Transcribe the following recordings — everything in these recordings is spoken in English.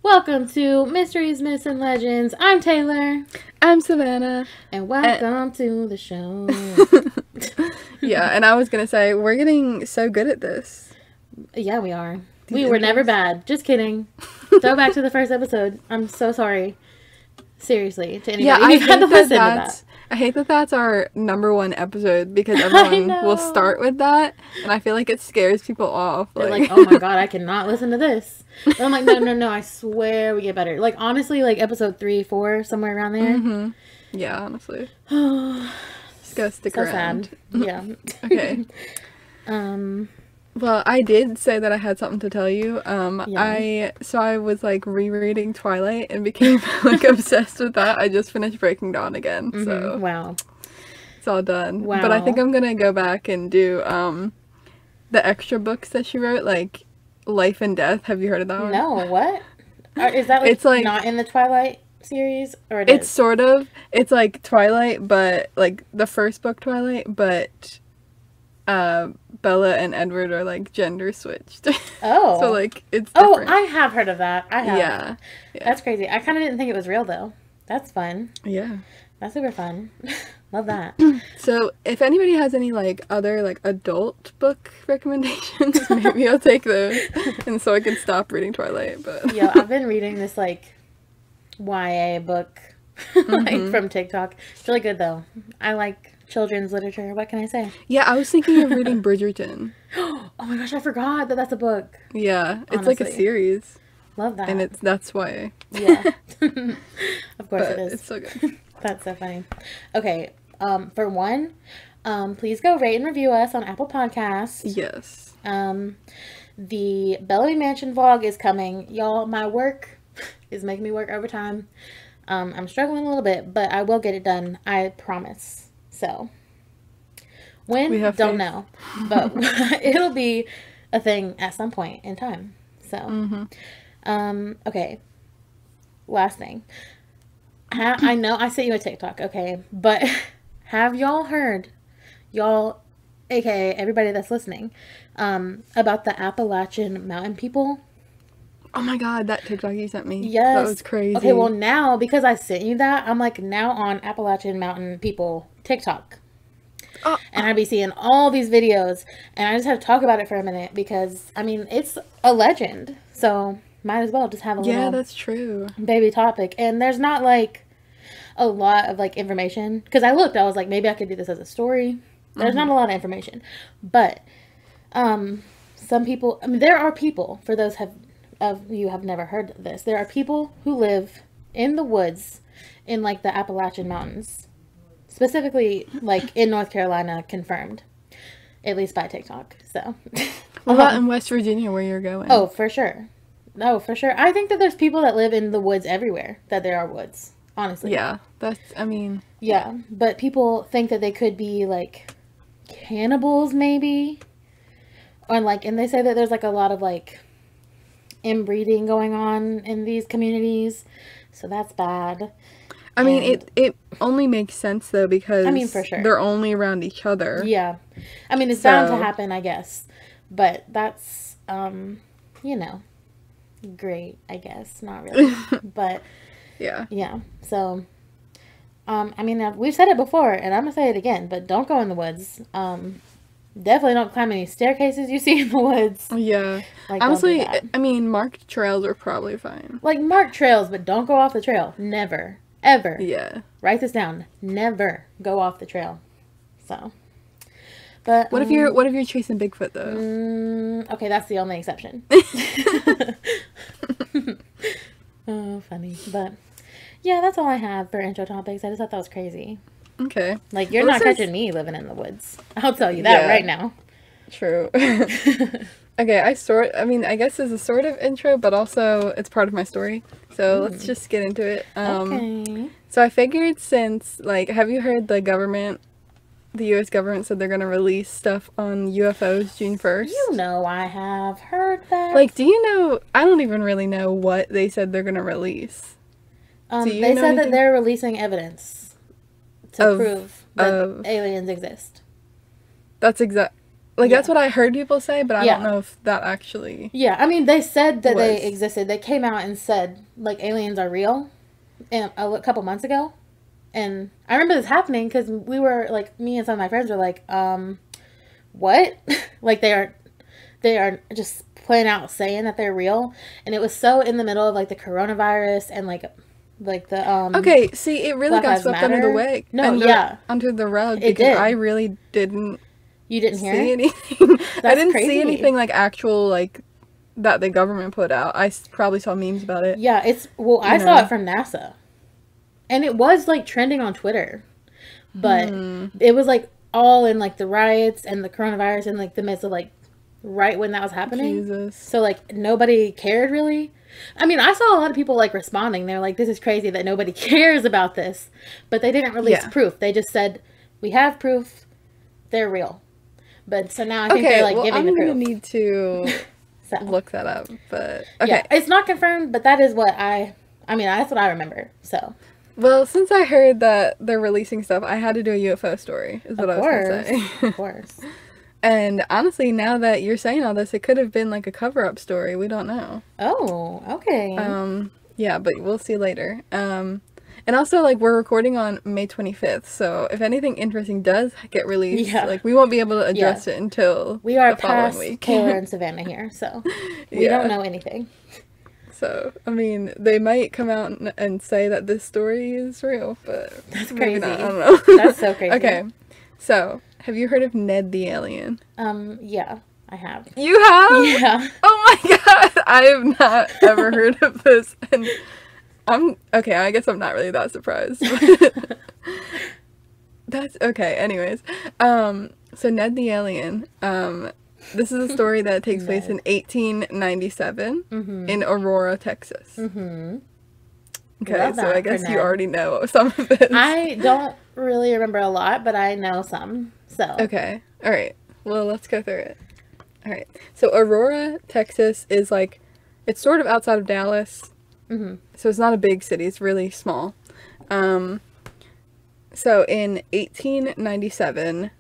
Welcome to Mysteries, Myths, and Legends. I'm Taylor. I'm Savannah. And welcome to the show. Yeah, and I was going to say, we're getting so good at this. Yeah, we are. These We were intros. never bad. Just kidding. Go back to the first episode. I'm so sorry. Seriously, to anybody Yeah, who's had to listen to that. I hate that that's our #1 episode because everyone will start with that, and I feel like it scares people off. They're like, oh my god, I cannot listen to this. But I'm like, no, I swear we get better. Like, honestly, like episode 3, 4, somewhere around there. Mm-hmm. Yeah, honestly. Just go stick around. Sad. Yeah. Okay. Well, I did say that I had something to tell you. Yeah. I was like rereading Twilight and became like obsessed with that. I just finished Breaking Dawn again, so Wow. it's all done. Wow. But I think I'm gonna go back and do the extra books that she wrote, like Life and Death. Have you heard of that one? No, what? Is that It's like not in the Twilight series, or it's sort of. It's like Twilight, but like the first book Twilight, but Bella and Edward are like gender switched. Oh. So like it's different. Oh, I have heard of that. I have. Yeah. That's crazy. I kind of didn't think it was real though. That's fun. Yeah. That's super fun. Love that. So if anybody has any like other like adult book recommendations, maybe I'll take those, and so I can stop reading Twilight. But Yo, I've been reading this like YA book like from TikTok. It's really good though. I like children's literature. What can I say? yeah, I was thinking of reading Bridgerton. Oh my gosh, I forgot that that's a book. Yeah, it's like a Honestly. series, Love that. and that's why. Yeah. Of course But it is. it's so good. That's so funny. Okay, for one, please go rate and review us on Apple Podcasts. Yes. The Bellamy Mansion vlog is coming. Y'all, my work is making me work overtime. I'm struggling a little bit, but I will get it done. I promise. So, when? We have Don't faith. know. But it'll be a thing at some point in time. So, okay. Last thing. I know I sent you a TikTok, okay? But have y'all heard, aka everybody that's listening, about the Appalachian Mountain people? Oh my god, that TikTok you sent me. Yes. That was crazy. Okay, well now, because I sent you that, I'm like now on Appalachian Mountain people TikTok. Oh. And I'd be seeing all these videos, and I just have to talk about it for a minute because, I mean, it's a legend. So, might as well just have a Yeah, little that's true. baby topic. And there's not like a lot of like information, because I looked, I was like, maybe I could do this as a story. There's not a lot of information, but some people, I mean, there are people, for those of you have never heard of this, there are people who live in the woods in like the Appalachian Mountains, specifically like in North Carolina, confirmed, at least by TikTok. So What about in West Virginia where you're going? oh, for sure. No, for sure. I think that there's people that live in the woods everywhere, that there are woods, honestly. Yeah, I mean... Yeah, but people think that they could be, like, cannibals, maybe. Or, like, and they say that there's, like, a lot of, like, inbreeding going on in these communities. So that's bad. I mean, it only makes sense, though, because I mean, for sure. they're only around each other. Yeah. I mean, it's bound to So- happen, I guess. But that's, you know, great, I guess. Not really. But... Yeah. yeah, so, I mean, we've said it before, and I'm gonna say it again, but don't go in the woods. Definitely don't climb any staircases you see in the woods. Yeah. Like, Honestly, don't do that. I mean, marked trails are probably fine. Like, mark trails, but don't go off the trail. Never. Ever. Yeah. Write this down. Never go off the trail. So, but... What if you're chasing Bigfoot, though? okay, that's the only exception. Oh, funny. But, yeah, that's all I have for intro topics. I just thought that was crazy. Okay. Like, you're Well, not this is- catching me living in the woods. I'll tell you that Yeah. right now. True. Okay, I mean, I guess it's a sort of intro, but also it's part of my story. So let's just get into it. Okay. So I figured since, like, have you heard the U.S. government said they're going to release stuff on UFOs June 1st? You know I have heard that. Like, do you know, I don't even really know what they said they're going to release. Do you they know said that anything? they're releasing evidence to Of- prove that of- aliens exist. That's exact. Like, Yeah. that's what I heard people say, but I Yeah. don't know if that actually... Yeah, I mean, they said that they Was. existed. They came out and said, like, aliens are real a couple months ago. And I remember this happening because we were, like, me and some of my friends were like, what? Like, they are just plain out saying that they're real. And it was so in the middle of, like, the coronavirus and, like the, Okay, see, it really Black got Lives swept under the Matter. wig. No, yeah. Under the rug, It because did. I really didn't You didn't hear see it? anything. I That's didn't crazy. see anything, like, actual, like, that the government put out. I probably saw memes about it. Yeah, I saw it from NASA. And it was, like, trending on Twitter. But it was, like, all in, like, the riots and the coronavirus in, like, the midst of, like, right when that was happening. Jesus. So, like, nobody cared, really. I mean, I saw a lot of people, like, responding. They're like, this is crazy that nobody cares about this. But they didn't release proof. They just said, we have proof. They're real. But, so now I think they're, like, giving the proof. I'm gonna need to So, look that up, but... Okay. yeah, it's not confirmed, but that is what that's what I remember, so... Well, since I heard that they're releasing stuff, I had to do a UFO story, is what I was going to say. Of course. And honestly, now that you're saying all this, it could have been like a cover-up story. We don't know. Oh, okay. Yeah, but we'll see later. And also, like, we're recording on May 25th, so if anything interesting does get released, like, we won't be able to address it until we are the following past week. Taylor and Savannah here, so we don't know anything. So, I mean, they might come out and say that this story is real, but that's maybe crazy. not. I don't know. That's so crazy. Okay, so, have you heard of Ned the Alien? Yeah, I have. You have? Yeah. Oh my god, I have not ever heard of this, and okay, I guess I'm not really that surprised. That's okay, anyways. So Ned the Alien, this is a story that takes place in 1897 in Aurora, Texas. Okay, so I guess you already know some of this. I don't really remember a lot, but I know some, so. Okay, alright. Well, let's go through it. Alright, so Aurora, Texas is like, it's sort of outside of Dallas. So it's not a big city, it's really small. So in 1897,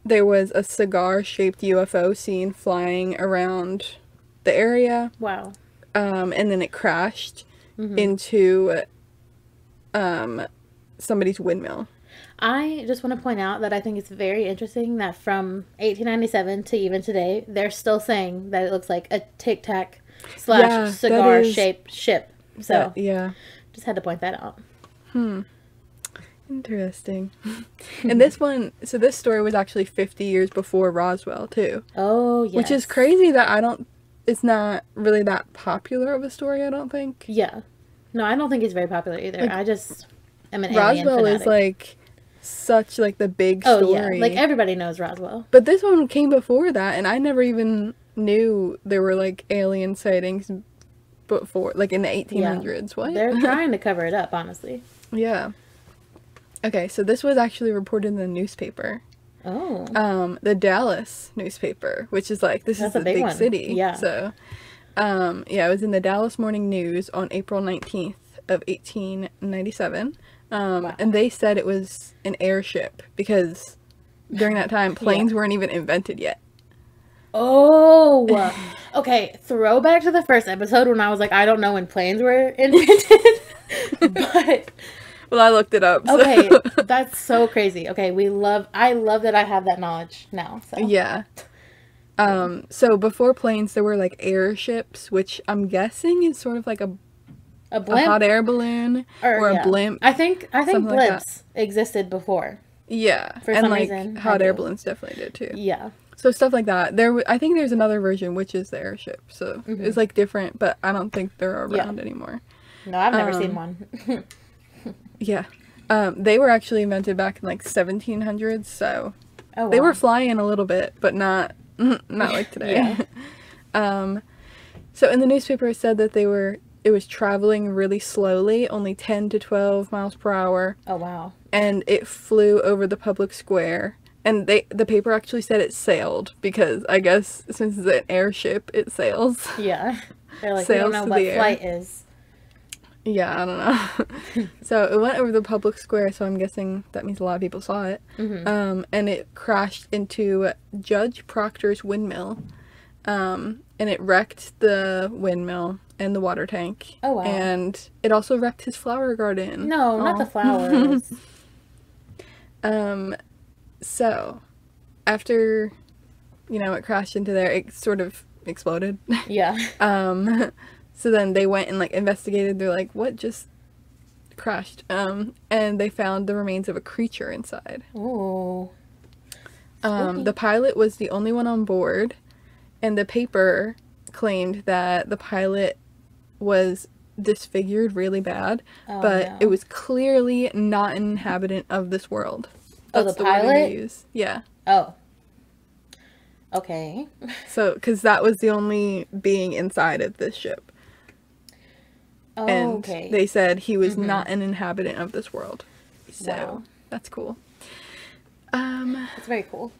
there was a cigar-shaped UFO seen flying around the area. Wow. And then it crashed into somebody's windmill. I just want to point out that I think it's very interesting that from 1897 to even today, they're still saying that it looks like a Tic Tac / cigar-shaped ship. So, just had to point that out. Interesting. And this story was actually 50 years before Roswell, too. Oh, yes. Which is crazy that it's not really that popular of a story, I don't think. Yeah. No, I don't think it's very popular either. Like, I just am an alien Roswell fanatic. is, like, such, like, the big story. Oh, yeah. Like, everybody knows Roswell. But this one came before that, and I never even knew there were, like, alien sightings before, like, in the 1800s. Yeah. What? They're trying to cover it up, honestly. Yeah. Okay, so this was actually reported in the newspaper. Oh. The Dallas newspaper, which is like, this is a big city. Yeah. So, yeah, it was in the Dallas Morning News on April 19th of 1897. Wow. And they said it was an airship because during that time, planes weren't even invented yet. Oh. Okay, throwback to the first episode when I was like, I don't know when planes were invented. But... Well, I looked it up. So. Okay, that's so crazy. Okay, I love that I have that knowledge now. So. Yeah. So before planes, there were like airships, which I'm guessing is sort of like a blimp? a hot air balloon or a blimp. I think blimps like existed before. Yeah, For and some like reason, hot air balloons definitely did too. Yeah. So stuff like that. I think there's another version, which is the airship. So it's like different, but I don't think they're around anymore. No, I've never seen one. Yeah. They were actually invented back in like 1700s, so wow. They were flying a little bit, but not like today. So in the newspaper it said that it was traveling really slowly, only 10 to 12 miles per hour. Oh wow. And it flew over the public square. And the paper actually said it sailed because I guess since it's an airship, it sails. Yeah. They're like, sails we don't know what flight is. Yeah, I don't know. So it went over the public square, so I'm guessing that means a lot of people saw it. And it crashed into Judge Proctor's windmill. And it wrecked the windmill and the water tank. Oh, wow. And it also wrecked his flower garden. No, not the flowers. So after, it crashed into there, it sort of exploded. Yeah. So then they went and, like, investigated. They're like, what just crashed? And they found the remains of a creature inside. Oh. The pilot was the only one on board, and the paper claimed that the pilot was disfigured really bad, but it was clearly not an inhabitant of this world. That's the pilot? word they use. Yeah. Oh. Okay. So, because that was the only being inside of this ship. Oh, And okay. they said he was not an inhabitant of this world. So, Wow. that's cool. That's very cool.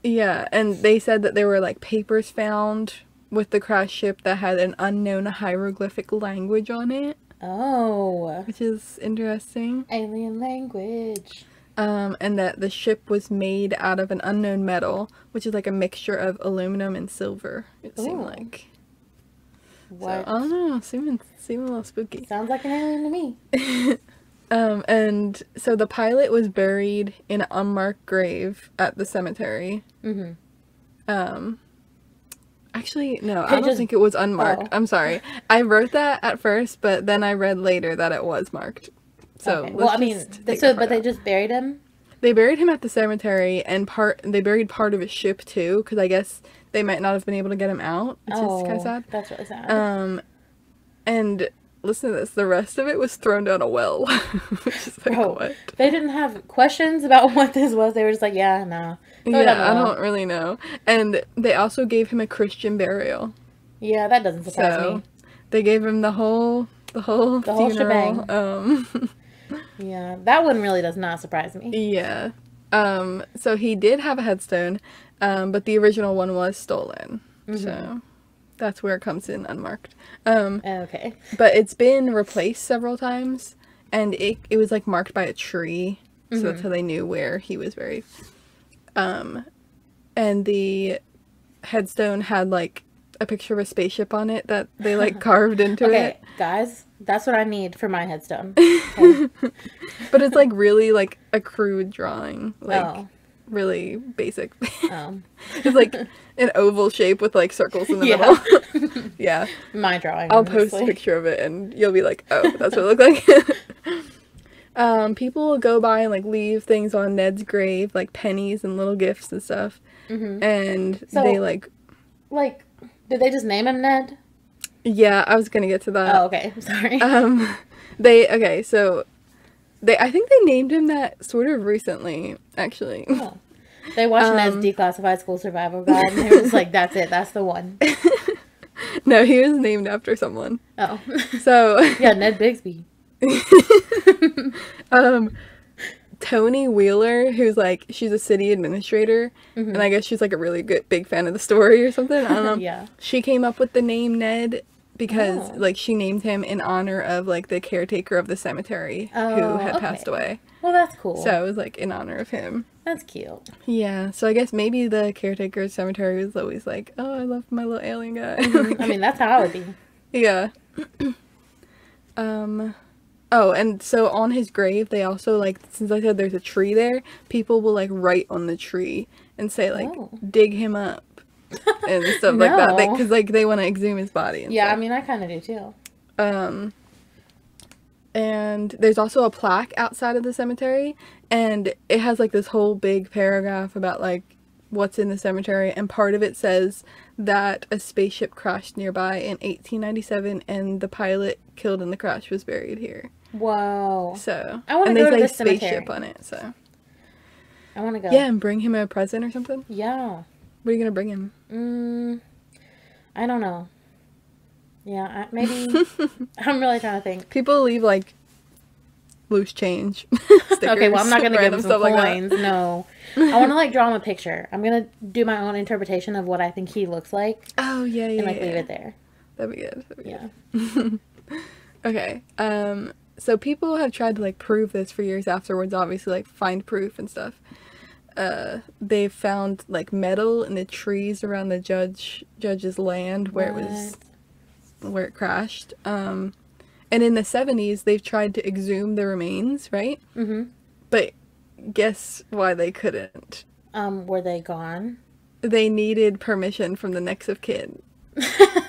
Yeah, and they said that there were, like, papers found with the crash ship that had an unknown hieroglyphic language on it. Oh. Which is interesting. Alien language. And that the ship was made out of an unknown metal, which is like a mixture of aluminum and silver, it seemed like. What? So, I don't know, seemed a little spooky. Sounds like an alien to me. And so the pilot was buried in an unmarked grave at the cemetery. Actually, no, I don't think it was unmarked. Oh. I'm sorry. I wrote that at first, but then I read later that it was marked. So, okay. Well, I mean, but they just buried him? They buried him at the cemetery, and they buried part of his ship too, because I guess they might not have been able to get him out, which is kind of sad. That's really sad. And listen to this, the rest of it was thrown down a well. Which is like, what? They didn't have questions about what this was. They were just like, yeah, nah. Yeah, I don't really know. And they also gave him a Christian burial. Yeah, that doesn't surprise me. They gave him the whole funeral. Shebang. Yeah, that one really does not surprise me. Yeah. So he did have a headstone, but the original one was stolen. So that's where it comes in unmarked. Okay. But it's been replaced several times, and it was like marked by a tree, so that's how they knew where he was buried. And the headstone had like a picture of a spaceship on it that they like carved into it. Okay, guys, that's what I need for my headstone. Okay. But it's like really like a crude drawing, like really basic. It's like an oval shape with like circles in the middle. Yeah. My drawing. I'll post a picture of it and you'll be like, oh, that's what it looked like. People will go by and like leave things on Ned's grave, like pennies and little gifts and stuff. And so, they like, did they just name him Ned? Yeah, I was gonna get to that. Oh, okay. Sorry. I think they named him that sort of recently, actually. Oh. They watched Ned's Declassified School Survival Guide, and they were just like, that's it, that's the one. No, he was named after someone. Oh. So. Yeah, Ned Bigsby. Tony Wheeler, who's like, she's a city administrator, and I guess she's like a really big fan of the story or something. I don't know. Yeah. She came up with the name Ned because like she named him in honor of like the caretaker of the cemetery who had passed away. Well, that's cool. So it was like in honor of him. That's cute. Yeah. So I guess maybe the caretaker of the cemetery was always like, oh, I love my little alien guy. I mean, that's how I would be. Yeah. Oh, and so on his grave, they also, like, since I said there's a tree there, people will, like, write on the tree and say, like, dig him up and stuff like that. Because, like, they want to exhume his body and stuff. I mean, I kind of do, too. And there's also a plaque outside of the cemetery, and it has, like, this whole big paragraph about, like, what's in the cemetery, and part of it says that a spaceship crashed nearby in 1897, and the pilot killed in the crash was buried here. Whoa. So, I want to go to the spaceship cemetery. on it, so. I want to go. Yeah, and bring him a present or something? Yeah. What are you going to bring him? I don't know. Yeah, maybe. I'm really trying to think. People leave, like, loose change. Okay, well, I'm not going to give him some coins. Like no. I want to, like, draw him a picture. I'm going to do my own interpretation of what I think he looks like. Oh, yeah, yeah, and, like, leave it there. That'd be good. Yeah. Okay. So people have tried to, like, prove this for years afterwards, obviously, like, find proof and stuff. They've found, like, metal in the trees around the judge's land where it crashed. And in the 70s, they've tried to exhume the remains, right? Mm-hmm. But guess why they couldn't? Were they gone? They needed permission from the next of kin.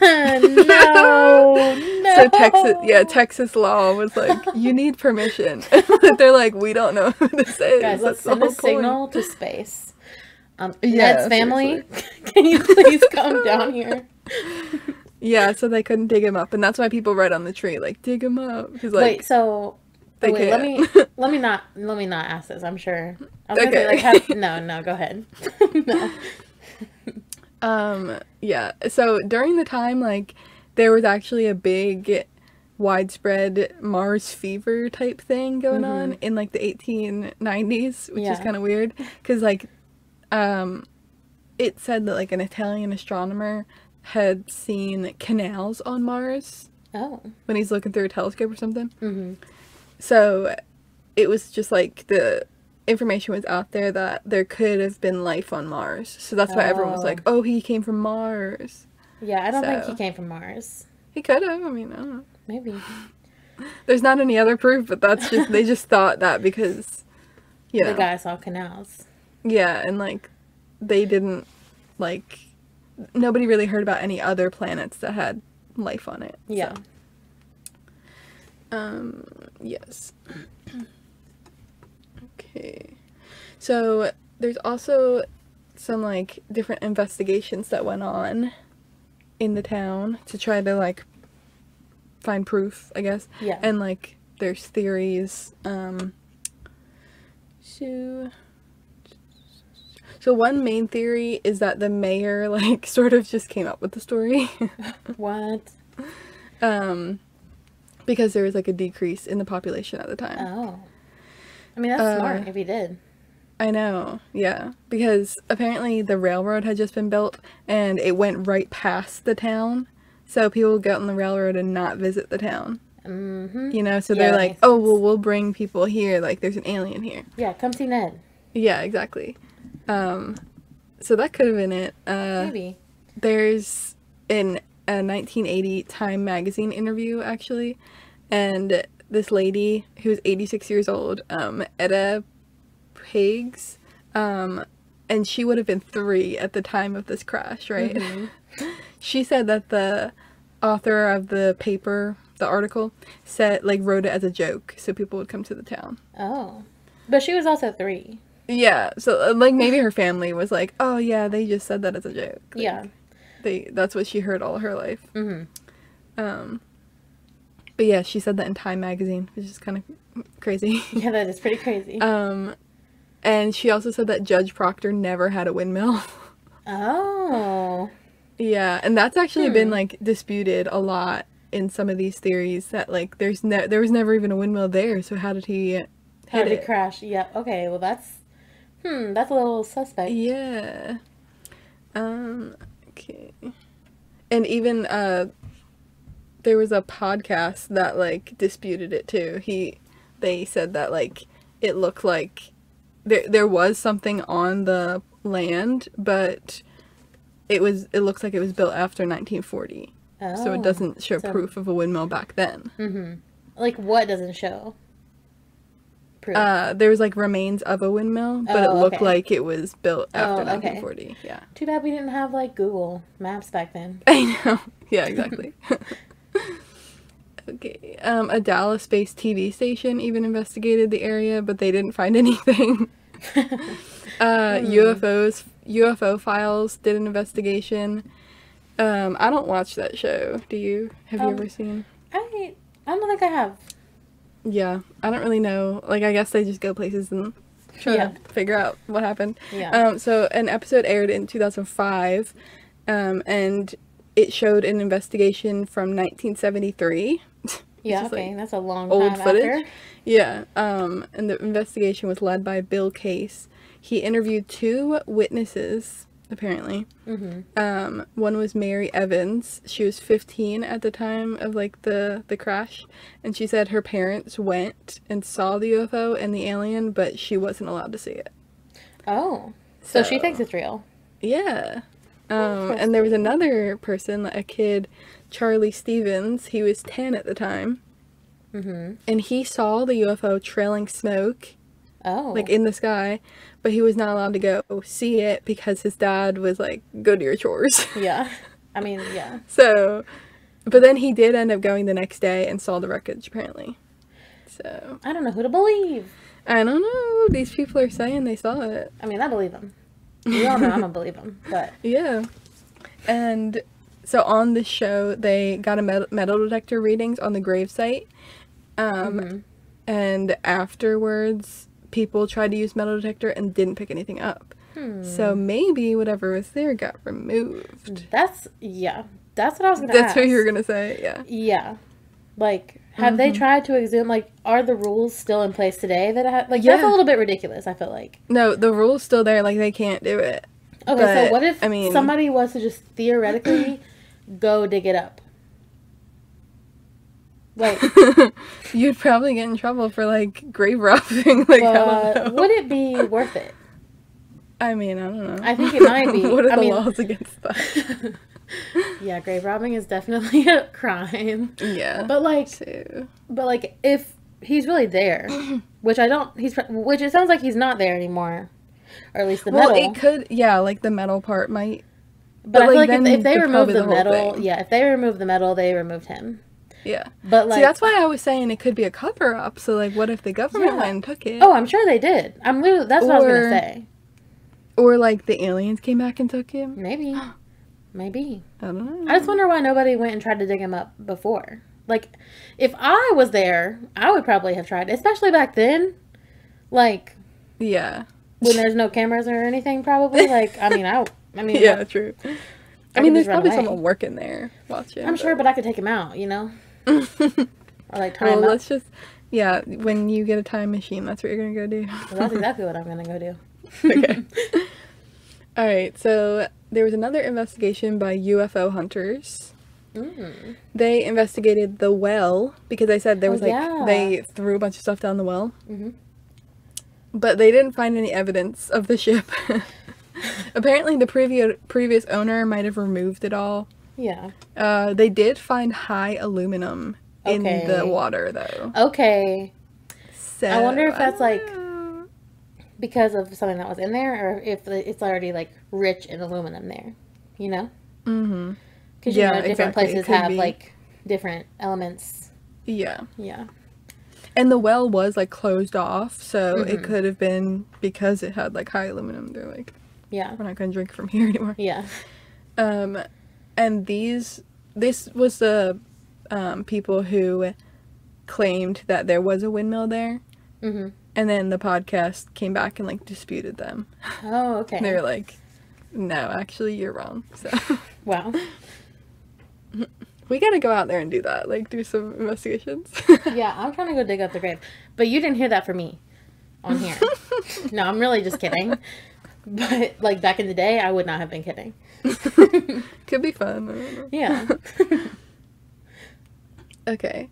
No. So Texas law was like, you need permission. They're like, we don't know who this is. Guys, let's send a signal to space. Yeah, Ned's family, can you please come down here? Yeah, so they couldn't dig him up, and that's why people write on the tree like, dig him up. Like, let me not ask this. I'm sure. I was gonna say, like, no, go ahead. No. Yeah. So during the time, like, there was actually a big, widespread Mars fever type thing going on in, like, the 1890s, which is kind of weird, because, like, it said that, like, an Italian astronomer had seen canals on Mars. Oh. When he's looking through a telescope or something. Mm-hmm. So it was just like the information was out there that there could have been life on Mars. So that's why everyone was like, oh, he came from Mars. Yeah, I don't think he came from Mars. He could have. I mean, I don't know. Maybe. There's not any other proof, but that's just, they just thought that because, you know. The guy saw canals. Yeah, and, like, they didn't, like, nobody really heard about any other planets that had life on it. Yeah. So. Yes. Okay. So, there's also some, like, different investigations that went on in the town to try to, like, find proof, I guess. Yeah. And, like, there's theories. So one main theory is that the mayor, like, sort of just came up with the story. What? Because there was, like, a decrease in the population at the time. Oh. I mean, that's smart if he did. I know, yeah. Because apparently the railroad had just been built, and it went right past the town. So people would go on the railroad and not visit the town. Mm-hmm. You know, so they're like, oh, well, we'll bring people here. Like, there's an alien here. Yeah, come see Ned. Yeah, exactly. So that could have been it. Maybe. There's a 1980 Time magazine interview, actually, and this lady who was 86 years old, Etta Pigs, and she would have been 3 at the time of this crash, right? Mm-hmm. She said that the author of the paper, the article, wrote it as a joke so people would come to the town. Oh. But she was also 3. Yeah, so, like, maybe her family was like, oh, yeah, they just said that as a joke. Like, yeah. That's what she heard all her life. Mm-hmm. But yeah, she said that in Time magazine, which is kind of crazy. Yeah, that is pretty crazy. And she also said that Judge Proctor never had a windmill. Oh. Yeah, and that's actually been, like, disputed a lot in some of these theories that, like, there was never even a windmill there, so how did he crash? Yeah, okay, well, that's a little suspect. Yeah. Okay. And even, there was a podcast that, like, disputed it, too. They said that, like, it looked like there was something on the land, but it looks like it was built after 1940. Oh, so it doesn't show proof of a windmill back then. Mm-hmm. Like, what doesn't show proof? There was, like, remains of a windmill, but it looked like it was built after 1940. Okay. Yeah. Too bad we didn't have, like, Google Maps back then. I know. Yeah, exactly. Okay. A Dallas-based TV station even investigated the area, but they didn't find anything. UFO Files did an investigation. I don't watch that show. Do you? Have you ever seen? I don't think I have. Yeah, I don't really know. Like, I guess they just go places and try to figure out what happened. Yeah. So an episode aired in 2005, and it showed an investigation from 1973. Yeah, okay, like, that's a long old time footage. After. Yeah, and the investigation was led by Bill Case. He interviewed 2 witnesses apparently. One was Mary Evans. She was 15 at the time of, like, the crash, and she said her parents went and saw the UFO and the alien, but she wasn't allowed to see it. Oh. So she thinks it's real. Yeah. And there was another person, a kid, Charlie Stevens. He was 10 at the time. And he saw the UFO trailing smoke, like, in the sky, but he was not allowed to go see it because his dad was like, go do your chores. Yeah. I mean, yeah. So, but then he did end up going the next day and saw the wreckage, apparently. So. I don't know who to believe. I don't know. These people are saying they saw it. I mean, I believe them. We all know I'm gonna believe them, but. Yeah. And so on this show, they got a metal detector readings on the gravesite. And afterwards, people tried to use metal detector and didn't pick anything up. So maybe whatever was there got removed. That's what I was gonna ask. That's what you were gonna say, yeah. Yeah. Like, have they tried to exhume, like, are the rules still in place today that like, that's a little bit ridiculous, I feel like. No, the rule's still there, like, they can't do it. Okay, but, so what if somebody was to just theoretically go dig it up? Like, you'd probably get in trouble for, like, grave robbing. Like, I don't know. Would it be worth it? I mean, I don't know. I think it might be. What are the laws against that? Yeah, grave robbing is definitely a crime. Yeah. But like, if he's really there, which it sounds like he's not there anymore, or at least the metal. Well, it could, like, the metal part might. But I feel like if they remove the metal, if they remove the metal, they removed him. Yeah. But, like, see, that's why I was saying it could be a cover-up. So, like, what if the government went and took it? Oh, I'm sure they did. That's what I was gonna say. Or, like, the aliens came back and took him? Maybe. Maybe. I don't know. I just wonder why nobody went and tried to dig him up before. Like, if I was there, I would probably have tried, especially back then. Like, yeah. When there's no cameras or anything, probably. Like, I mean, yeah, true. I mean, there's probably away. someone working there watching. I'm sure, but I could take him out, you know? Or, like, time him up. Let's just, when you get a time machine, that's what you're going to go do. Well, that's exactly what I'm going to go do. Okay. Alright, so there was another investigation by UFO hunters. They investigated the well, because they said there was, they threw a bunch of stuff down the well. But they didn't find any evidence of the ship. Apparently the previous owner might have removed it all. Yeah. They did find high aluminum in the water, though. Okay. So, I wonder if that's, like, because of something that was in there, or if it's already, like, rich in aluminum there, you know? Because, you know, different places have, like, different elements. Yeah. Yeah. And the well was, like, closed off, so it could have been because it had, like, high aluminum. They're like, we're not going to drink from here anymore. Yeah. And this was the people who claimed that there was a windmill there. And then the podcast came back and, like, disputed them. Oh, okay. They were like, no, actually, you're wrong. So. Wow. We gotta go out there and do that. Like, do some investigations. Yeah, I'm trying to go dig up the grave. But you didn't hear that from me on here. No, I'm really just kidding. But, like, back in the day, I would not have been kidding. Could be fun. I don't know. Yeah. Okay.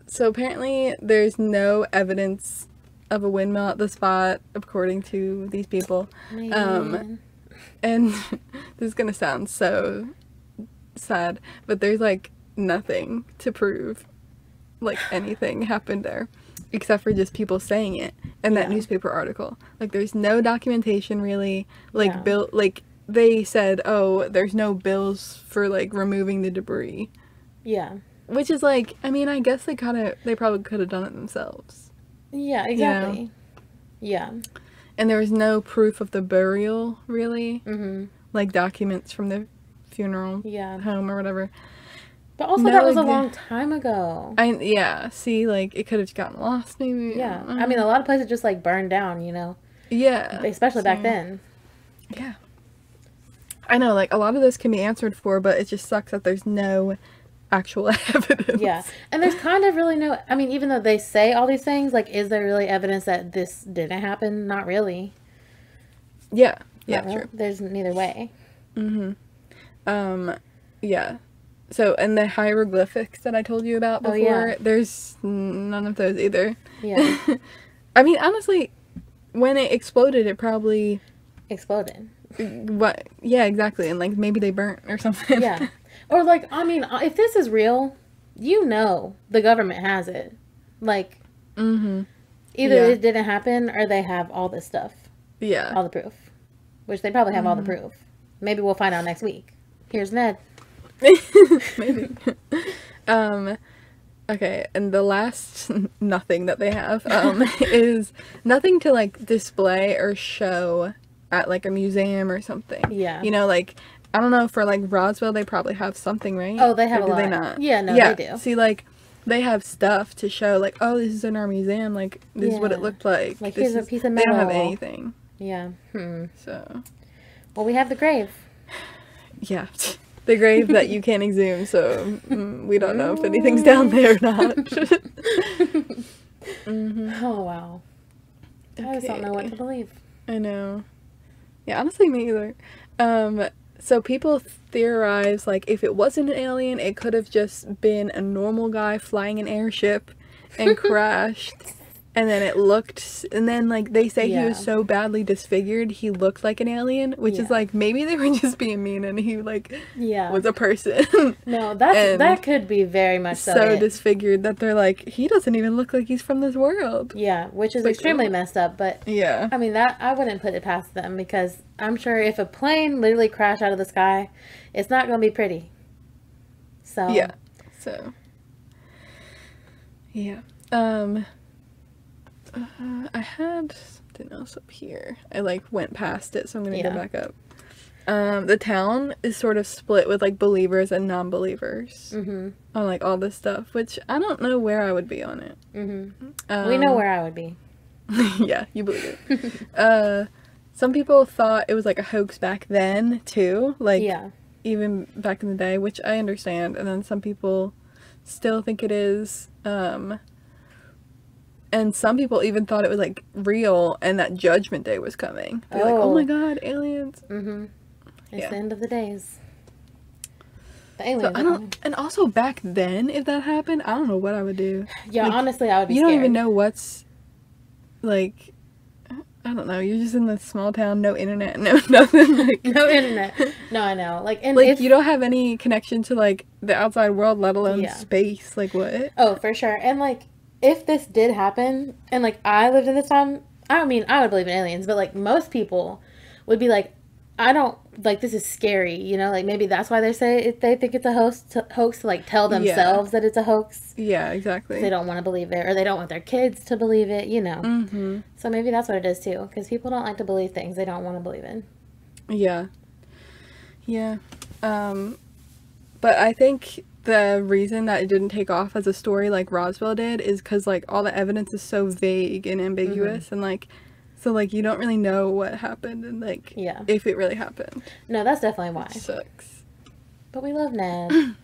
So apparently there's no evidence of a windmill at the spot, according to these people. Man. And this is gonna sound so sad, but there's, like, nothing to prove, like, anything happened there, except for just people saying it and that newspaper article. Like, there's no documentation, really. Like, they said, oh, there's no bills for, like, removing the debris. Yeah. Which is, like, I mean, I guess they probably could have done it themselves. Yeah, exactly. You know? Yeah. And there was no proof of the burial, really. Like, documents from the funeral home or whatever. But also, that was a long time ago. See, like, it could have gotten lost, maybe. Yeah. I mean, a lot of places just, like, burned down, you know? Yeah. Especially back then. Yeah. I know, like, a lot of this can be answered for, but it just sucks that there's no actual evidence. Yeah. And there's kind of really no, I mean, even though they say all these things, like, is there really evidence that this didn't happen? Not really. Yeah. Yeah, Not really. true. There's neither way. Yeah. So, and the hieroglyphics that I told you about before, yeah. there's none of those either. Yeah. I mean, honestly, when it exploded, it probably... Exploded. What? Yeah, exactly. And, like, maybe they burnt or something. Yeah. Or, like, I mean, if this is real, you know the government has it. Like, either it didn't happen or they have all this stuff. Yeah. All the proof. Which they probably have all the proof. Maybe we'll find out next week. Here's Ned. Maybe. Okay, and the last nothing that they have is nothing to, like, display or show at, like, a museum or something. Yeah. You know, like, I don't know, for, like, Roswell, they probably have something, right? Oh, they have or a lot. Do they not? Yeah, no, they do. See, like, they have stuff to show, like, oh, this is in our museum, like, this is what it looked like. Like, here's a piece of metal. They don't have anything. Yeah. So. Well, we have the grave. Yeah. The grave that you can't exhume, so we don't know if anything's down there or not. Oh, wow. I just don't know what to believe. I know. Yeah, honestly, me either. So people theorize, like, if it wasn't an alien, it could have just been a normal guy flying an airship and crashed. And then it looked, and then, like, they say he was so badly disfigured, he looked like an alien, which is, like, maybe they were just being mean and he, like, was a person. No, that could be very much so disfigured that they're like, he doesn't even look like he's from this world. Yeah, which is extremely messed up, but, I mean, that, I wouldn't put it past them, because I'm sure if a plane literally crashed out of the sky, it's not going to be pretty. So. Yeah. So. Yeah. I had something else up here. I, like, went past it, so I'm gonna go back up. The town is sort of split with, like, believers and non-believers on, like, all this stuff, which I don't know where I would be on it. We know where I would be. Yeah, you believe it. Some people thought it was, like, a hoax back then, too. Like, even back in the day, which I understand. And then some people still think it is. And some people even thought it was, like, real and that Judgment Day was coming. They're like, oh my god, aliens. It's the end of the days. The aliens so and also back then, if that happened, I don't know what I would do. Yeah, like, honestly, I would be scared. scared. You don't even know what's, like, I don't know, you're just in this small town, no internet, no nothing. Like, no internet. No, I know. Like, and like, you don't have any connection to, like, the outside world, let alone space. Like, what? Oh, for sure. And, like, if this did happen, and, like, I lived in this time, I mean, I would believe in aliens, but, like, most people would be like, I don't, like, this is scary, you know? Like, maybe that's why they say they think it's a hoax to, like, tell themselves that it's a hoax. Yeah, exactly. They don't want to believe it, or they don't want their kids to believe it, you know? So maybe that's what it is, too, because people don't like to believe things they don't want to believe in. Yeah. Yeah. But I think the reason that it didn't take off as a story like Roswell did is because, like, all the evidence is so vague and ambiguous, and, like, so, like, you don't really know what happened and, like, if it really happened. No, that's definitely why. Which sucks. But we love Ned.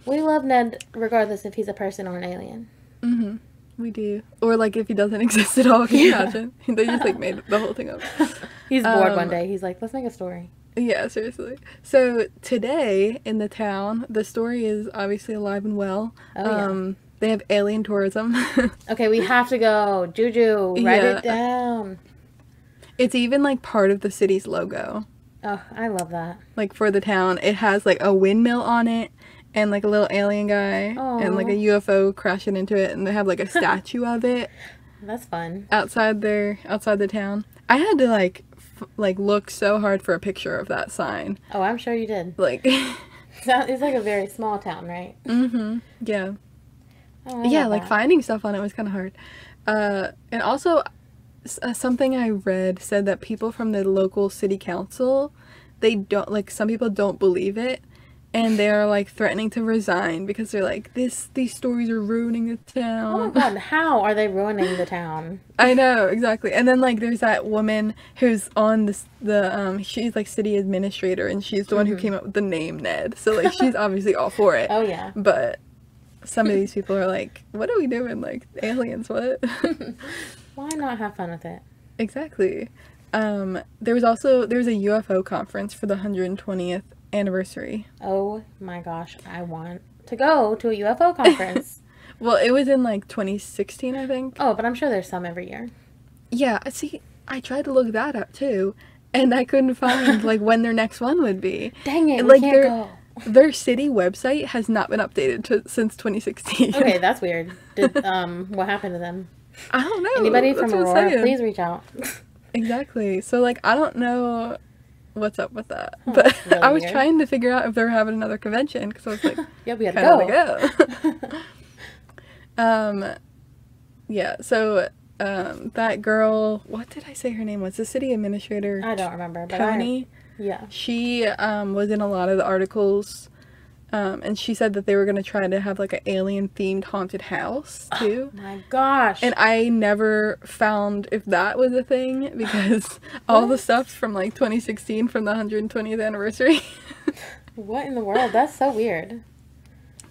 We love Ned regardless if he's a person or an alien. We do. Or, like, if he doesn't exist at all, can you imagine? They just, like, made the whole thing up. He's bored one day. He's like, let's make a story. Yeah, seriously. So today in the town, the story is obviously alive and well. They have alien tourism. Okay, we have to go. Juju, write it down. It's even, like, part of the city's logo. Oh, I love that. Like, for the town, it has, like, a windmill on it and, like, a little alien guy and, like, a UFO crashing into it, and they have, like, a statue of it. That's fun. Outside the town. I had to, like, look so hard for a picture of that sign. Oh, I'm sure you did. Like, it's like a very small town, right? Yeah. Oh, yeah, like, finding stuff on it was kind of hard. And also, something I read said that people from the local city council, they don't, like, some people don't believe it, and they're, like, threatening to resign because they're like, these stories are ruining the town. Oh my god, how are they ruining the town? I know, exactly. And then, like, there's that woman who's on she's, like, city administrator, and she's the one who came up with the name Ned. So, like, she's obviously all for it. Oh, yeah. But some of these people are like, what are we doing? Like, aliens, what? Why not have fun with it? Exactly. There was a UFO conference for the 120th anniversary. Oh my gosh, I want to go to a UFO conference. Well, it was in like 2016, I think. Oh, but I'm sure there's some every year. Yeah, see, I tried to look that up too, and I couldn't find like when their next one would be. Dang it, like we can't go. Their city website has not been updated since 2016. Okay, that's weird. What happened to them? I don't know. Anybody from Aurora, please reach out. Exactly. So, like, I don't know what's up with that. But really I was weird. Trying to figure out if they were having another convention, because I was like, yeah, we had to go. Yeah, so, that girl, what did I say her name was? The city administrator. I don't remember. But Tony. Yeah. She was in a lot of the articles, and she said that they were going to try to have like an alien themed haunted house too. Oh my gosh. And I never found if that was a thing, because all the stuff from like 2016 from the 120th anniversary. What in the world? That's so weird.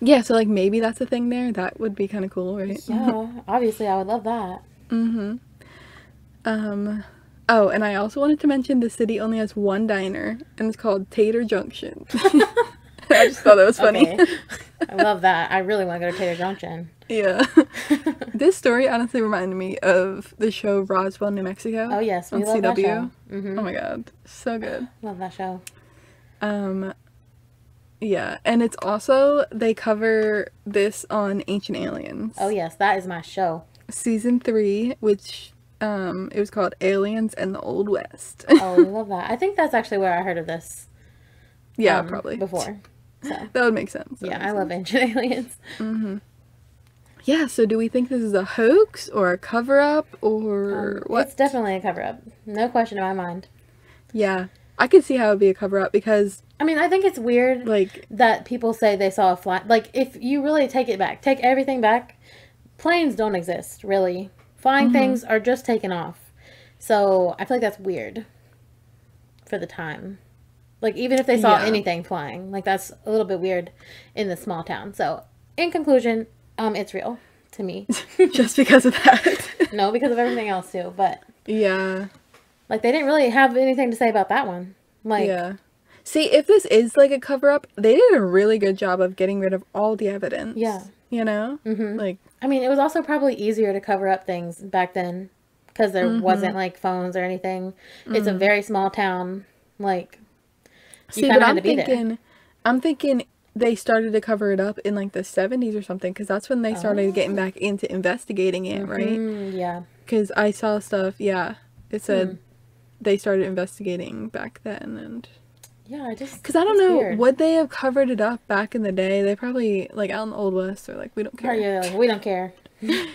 Yeah, so like maybe that's a thing there. That would be kind of cool, right? Yeah, obviously I would love that. Mm-hmm. Oh, and I also wanted to mention the city only has one diner, and it's called Tater Junction. I just thought that was funny. Okay. I love that. I really want to go to Tater Junction. Yeah. This story honestly reminded me of the show Roswell, New Mexico. Oh, yes. We love CW. that show. Mm-hmm. Oh, my God. So good. Love that show. Yeah. And it's also, they cover this on Ancient Aliens. Oh, yes. That is my show. Season 3, which... it was called Aliens and the Old West. Oh, I love that. I think that's actually where I heard of this. Yeah, probably. Before. So. That would make sense. Yeah, I love Ancient Aliens. Mm-hmm. Yeah, so do we think this is a hoax or a cover-up or what? It's definitely a cover-up. No question in my mind. Yeah. I could see how it would be a cover-up because... I mean, I think it's weird that people say they saw a fly... Like, if you really take it back, take everything back, planes don't exist, really. Flying things are just taken off. So, I feel like that's weird for the time. Like, even if they saw anything flying, like, that's a little bit weird in the small town. So, in conclusion, it's real to me. Just because of that? No, because of everything else, too. But, yeah. Like, they didn't really have anything to say about that one. Like, yeah. See, if this is, like, a cover-up, they did a really good job of getting rid of all the evidence. Yeah. You know? Mm-hmm. Like... I mean, it was also probably easier to cover up things back then because there wasn't, like, phones or anything. It's a very small town. Like, you kind of had to be there. I'm thinking they started to cover it up in, like, the 70s or something because that's when they started getting back into investigating it, right? Yeah. Because I saw stuff, it said they started investigating back then, and... Yeah, because I don't know, weird. Would they have covered it up back in the day? They probably, like, out in the Old West, or like, we don't care. Yeah, like, we don't care.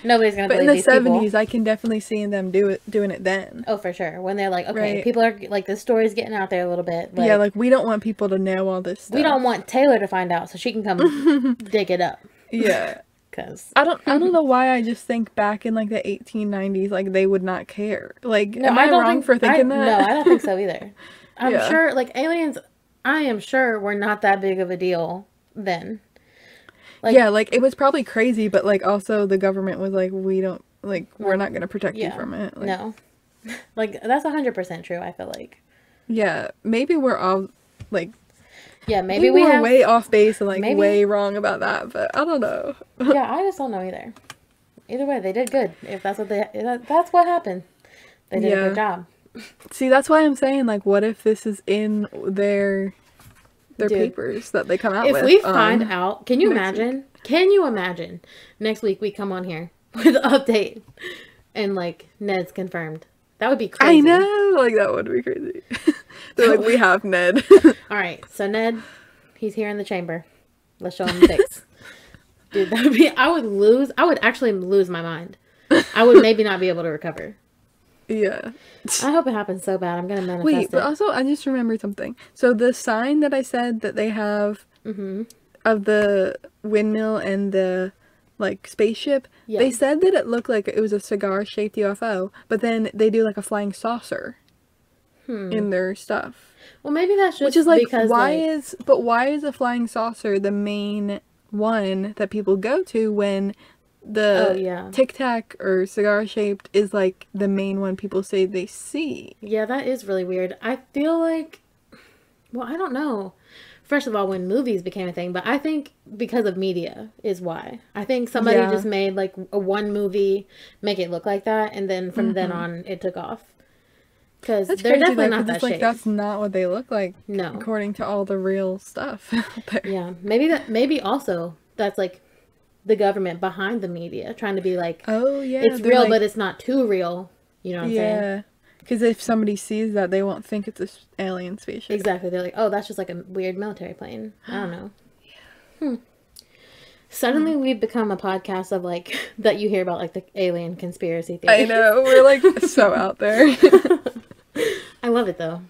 Nobody's gonna believe these people. But in the 70s, people. I can definitely see them doing it then. Oh, for sure. When they're like, okay, people are, like, the story's getting out there a little bit. Like, yeah, like, we don't want people to know all this stuff. We don't want Taylor to find out so she can come dig it up. Yeah. Because I don't know why I just think back in, like, the 1890s, like, they would not care. Like, am I wrong for thinking that? No, I don't think so either. I'm sure, like, aliens... I am sure we're not that big of a deal then. Like, yeah, like, it was probably crazy, but, like, also the government was like, we don't, like, we're not going to protect you from it. Like, no. Like, that's 100% true, I feel like. Yeah, maybe we're all, like... Yeah, maybe we're way off base and, like, way wrong about that, but I don't know. Yeah, I just don't know either. Either way, they did good. If that's what that's what happened. They did a good job. See, that's why I'm saying, like, what if this is in their papers that they come out with? If we find out, can you imagine? Can you imagine? Next week we come on here with an update and, like, Ned's confirmed. That would be crazy. I know, like, that would be crazy. They're like, we have Ned. All right, so Ned, he's here in the chamber. Let's show him the pics. Dude, that would be, I would actually lose my mind. I would maybe not be able to recover. Yeah. I hope it happens so bad. I'm going to manifest it. Wait, but also, I just remembered something. So the sign that I said that they have of the windmill and the, like, spaceship, they said that it looked like it was a cigar-shaped UFO, but then they do, like, a flying saucer in their stuff. Well, maybe that's just which is, like, because, why is a flying saucer the main one that people go to when The Tic Tac or cigar shaped is like the main one people say they see. Yeah, that is really weird. I feel like, well, I don't know. First of all, when movies became a thing, but I think because of media is why. I think somebody just made like a one movie, make it look like that, and then from then on it took off. Because they're definitely not that shape. That's not what they look like. No, according to all the real stuff out there. Yeah, maybe also that's like the government behind the media trying to be like, oh yeah, it's real, like, but it's not too real. You know what I'm saying? Yeah. Because if somebody sees that, they won't think it's an alien spaceship. Exactly. They're like, oh, that's just like a weird military plane. I don't know. Yeah. Suddenly we've become a podcast of like, that you hear about like the alien conspiracy theory. I know. We're like so out there. I love it though.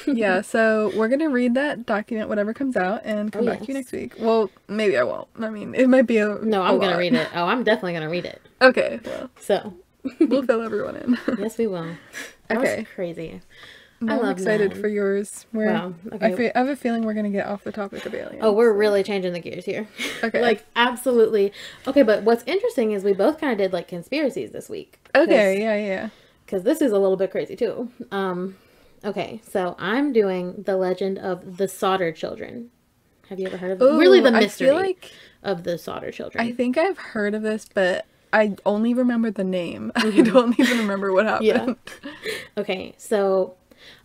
Yeah, so we're going to read that document, whatever comes out, and come back to you next week. Well, maybe I won't. I mean, it might be No, I'm going to read it. Oh, I'm definitely going to read it. Okay, well. So. We'll fill everyone in. Yes, we will. That was crazy. I'm excited for yours. Wow. Okay. I have a feeling we're going to get off the topic of aliens. Oh, we're really changing the gears here. Okay. Like, absolutely. Okay, but what's interesting is we both kind of did, like, conspiracies this week. Okay, yeah. Because this is a little bit crazy, too. Okay, so I'm doing the legend of the Sodder children. Have you ever heard of it? Really the mystery of the Sodder children. I think I've heard of this, but I only remember the name. I don't even remember what happened. Yeah. Okay, so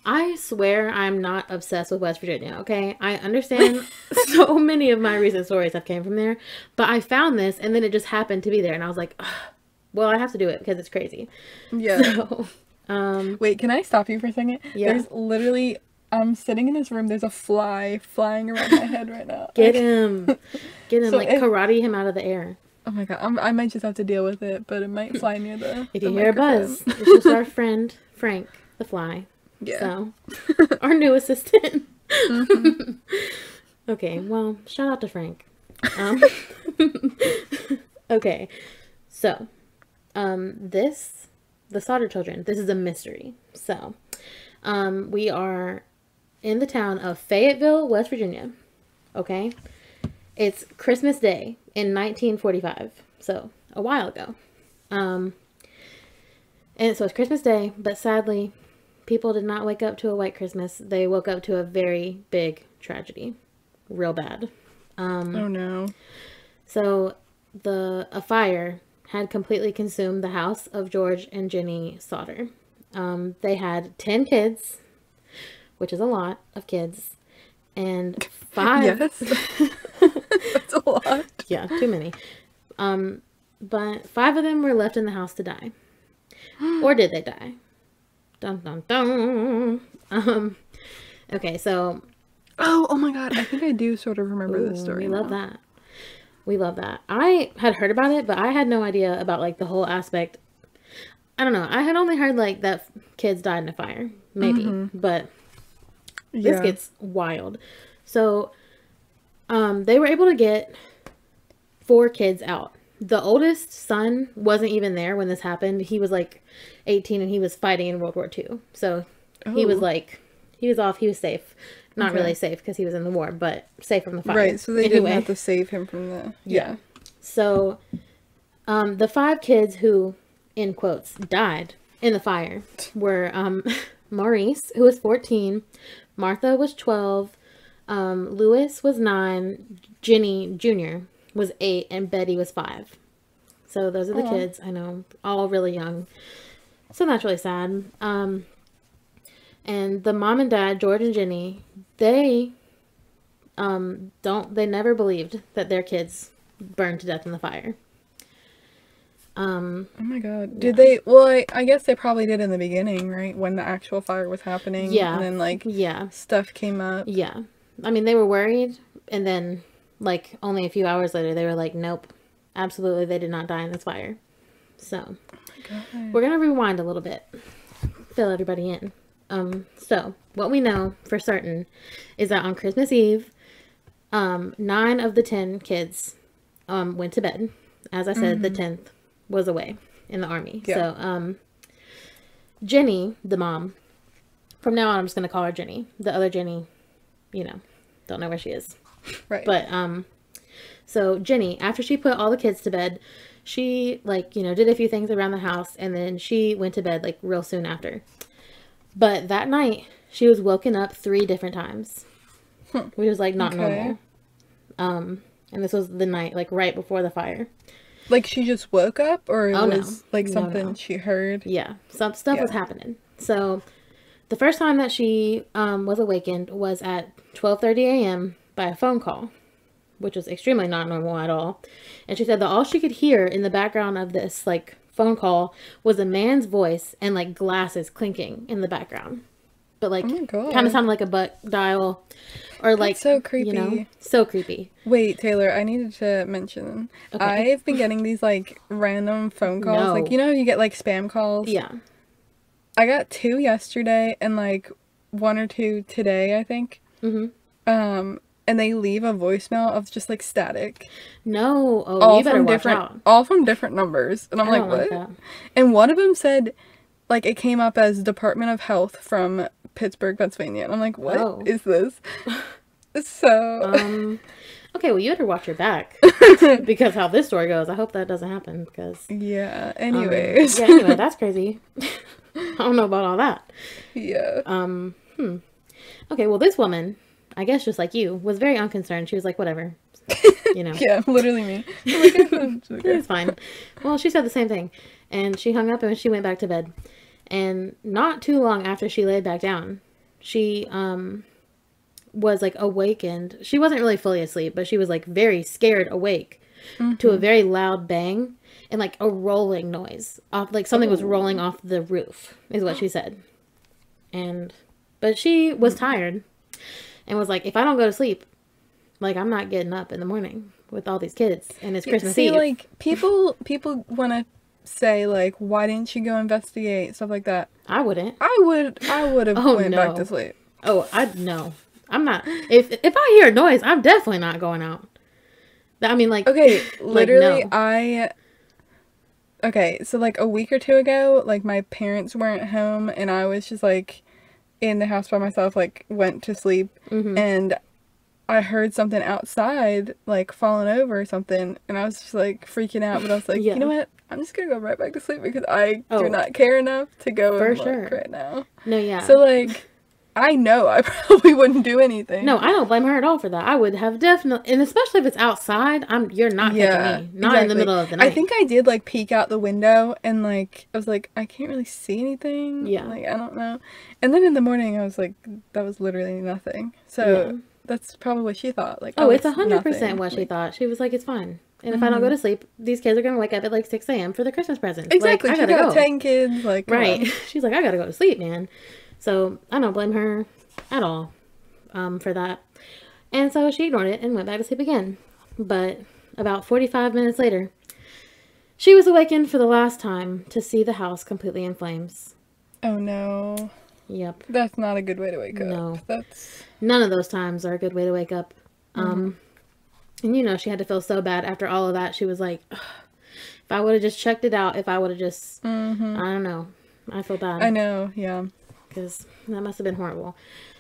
I swear I'm not obsessed with West Virginia, okay? I understand so many of my recent stories have came from there, but I found this and then it just happened to be there and I was like, well, I have to do it because it's crazy. Yeah. So, wait, can I stop you for a second? Yeah. There's literally, I'm sitting in this room, there's a fly flying around my head right now. Get him. Get him, so like karate him out of the air. Oh my god, I might just have to deal with it, but it might fly near the If you hear a buzz, it's just our friend, Frank, the fly. Yeah. So, our new assistant. Okay, well, shout out to Frank. Okay, so, the Sodder children, this is a mystery. So, we are in the town of Fayetteville, West Virginia. Okay? It's Christmas Day in 1945, so a while ago. And so it's Christmas Day, but sadly, people did not wake up to a white Christmas. They woke up to a very big tragedy. Real bad. Oh no. So a fire had completely consumed the house of George and Jenny Sodder. They had 10 kids, which is a lot of kids, and 5... Yes. That's a lot. Yeah, too many. But 5 of them were left in the house to die. Or did they die? Dun dun dun. Okay, so... Oh my god, I think I do sort of remember this story. We love that. We love that. I had heard about it, but I had no idea about, like, the whole aspect. I don't know. I had only heard, like, that kids died in a fire. Maybe. But this gets wild. So, they were able to get 4 kids out. The oldest son wasn't even there when this happened. He was, like, 18 and he was fighting in World War II. So, he was, like, he was off. He was safe. Not really safe because he was in the war, but safe from the fire. Right, so they didn't have to save him from the... Yeah. So, the 5 kids who, in quotes, died in the fire were Maurice, who was 14, Martha was 12, Louis was 9, Jenny Jr. was 8, and Betty was 5. So those are the kids, I know, all really young. So that's really sad. And the mom and dad, George and Jenny, they never believed that their kids burned to death in the fire. Oh my god. Did they? Well, I guess they probably did in the beginning, right? When the actual fire was happening. Yeah. And then, like, stuff came up. Yeah. I mean, they were worried, and then, like, only a few hours later, they were like, nope, absolutely, they did not die in this fire. So, oh my god. We're going to rewind a little bit. Fill everybody in. So, what we know for certain is that on Christmas Eve, 9 of the 10 kids, went to bed. As I said, the 10th was away in the army. Yeah. So, Jenny, the mom, from now on, I'm just going to call her Jenny. The other Jenny, you know, don't know where she is. Right. But, So Jenny, after she put all the kids to bed, she, like, you know, did a few things around the house, and then she went to bed, like, real soon after. But that night, she was woken up 3 different times, which was, like, not normal. And this was the night, like, right before the fire. Like, she just woke up, or it was, like, something she heard? Yeah, some stuff was happening. So, the first time that she was awakened was at 12:30 a.m. by a phone call, which was extremely not normal at all. And she said that all she could hear in the background of this, like, phone call was a man's voice and, like, glasses clinking in the background. But, like, kind of sounded like a butt dial. Or, like, that's so creepy. You know, so creepy. Wait, Taylor, I needed to mention. Okay. I've been getting these, like, random phone calls. No. Like, you know, you get, like, spam calls? Yeah. I got 2 yesterday and, like, 1 or 2 today, I think. Mm-hmm. And they leave a voicemail of just, like, static. No. Oh, you better watch out. All from different numbers. And I'm like, what? Like, and one of them said, like, it came up as Department of Health from Pittsburgh, Pennsylvania. And I'm like, what is this? So... okay, well, you better watch your back. Because how this story goes, I hope that doesn't happen. Because yeah, anyways. Anyway, that's crazy. I don't know about all that. Yeah. Okay, well, this woman, I guess just like you, was very unconcerned. She was like, whatever. You know. Yeah, literally me. It's fine. Well, she said the same thing. And she hung up and she went back to bed. And not too long after she laid back down, she was, like, awakened. She wasn't really fully asleep, but she was, like, very scared awake to a very loud bang and, like, a rolling noise. Like, something was rolling off the roof, is what she said. But she was tired and was like, if I don't go to sleep, like, I'm not getting up in the morning with all these kids, and it's Christmas Eve. Like, people want to say, like, why didn't you go investigate, stuff like that. I wouldn't. I would have went back to sleep. Oh, no. I'm not. If I hear a noise, I'm definitely not going out. I mean, like... Okay, literally, like, no. Okay, so, like, a week or 2 ago, like, my parents weren't home, and I was just, like, in the house by myself, like, went to sleep, and I heard something outside, like, falling over or something, and I was just, like, freaking out, but I was like, you know what? I'm just gonna go right back to sleep because I do not care enough to go and look right now. No, yeah. So, like, I know I probably wouldn't do anything. No, I don't blame her at all for that. I would have definitely, and especially if it's outside, you're not catching me. Not in the middle of the night. I think I did, like, peek out the window and, like, I was like, I can't really see anything. Yeah. Like, I don't know. And then in the morning, I was like, that was literally nothing. So, that's probably what she thought. Like, it's 100% what she thought. She was like, it's fine. And if I don't go to sleep, these kids are going to wake up at, like, 6 a.m. for the Christmas presents. Exactly. Like, she got 10 kids. Like, right. She's like, I got to go to sleep, man. So, I don't blame her at all for that. And so she ignored it and went back to sleep again. But about 45 minutes later, she was awakened for the last time to see the house completely in flames. Oh, no. Yep. That's not a good way to wake up. No. None of those times are a good way to wake up. And, you know, she had to feel so bad after all of that. She was like, ugh, if I would have just checked it out, if I would have just, I don't know. I feel bad. I know, yeah. Because that must have been horrible.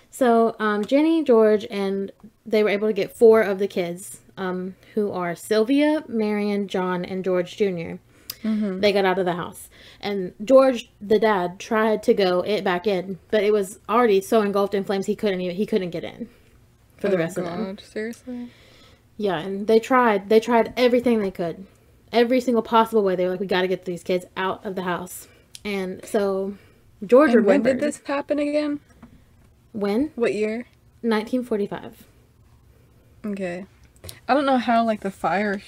So, Jenny, George, and they were able to get 4 of the kids, who are Sylvia, Marion, John, and George Jr. They got out of the house. And George, the dad, tried to go back in, but it was already so engulfed in flames he couldn't get in for the rest of them. Seriously? Yeah, and they tried everything they could. Every single possible way. They were like, we got to get these kids out of the house. And so George remembered. When did this happen again? When? What year? 1945. Okay. I don't know how, like, the fire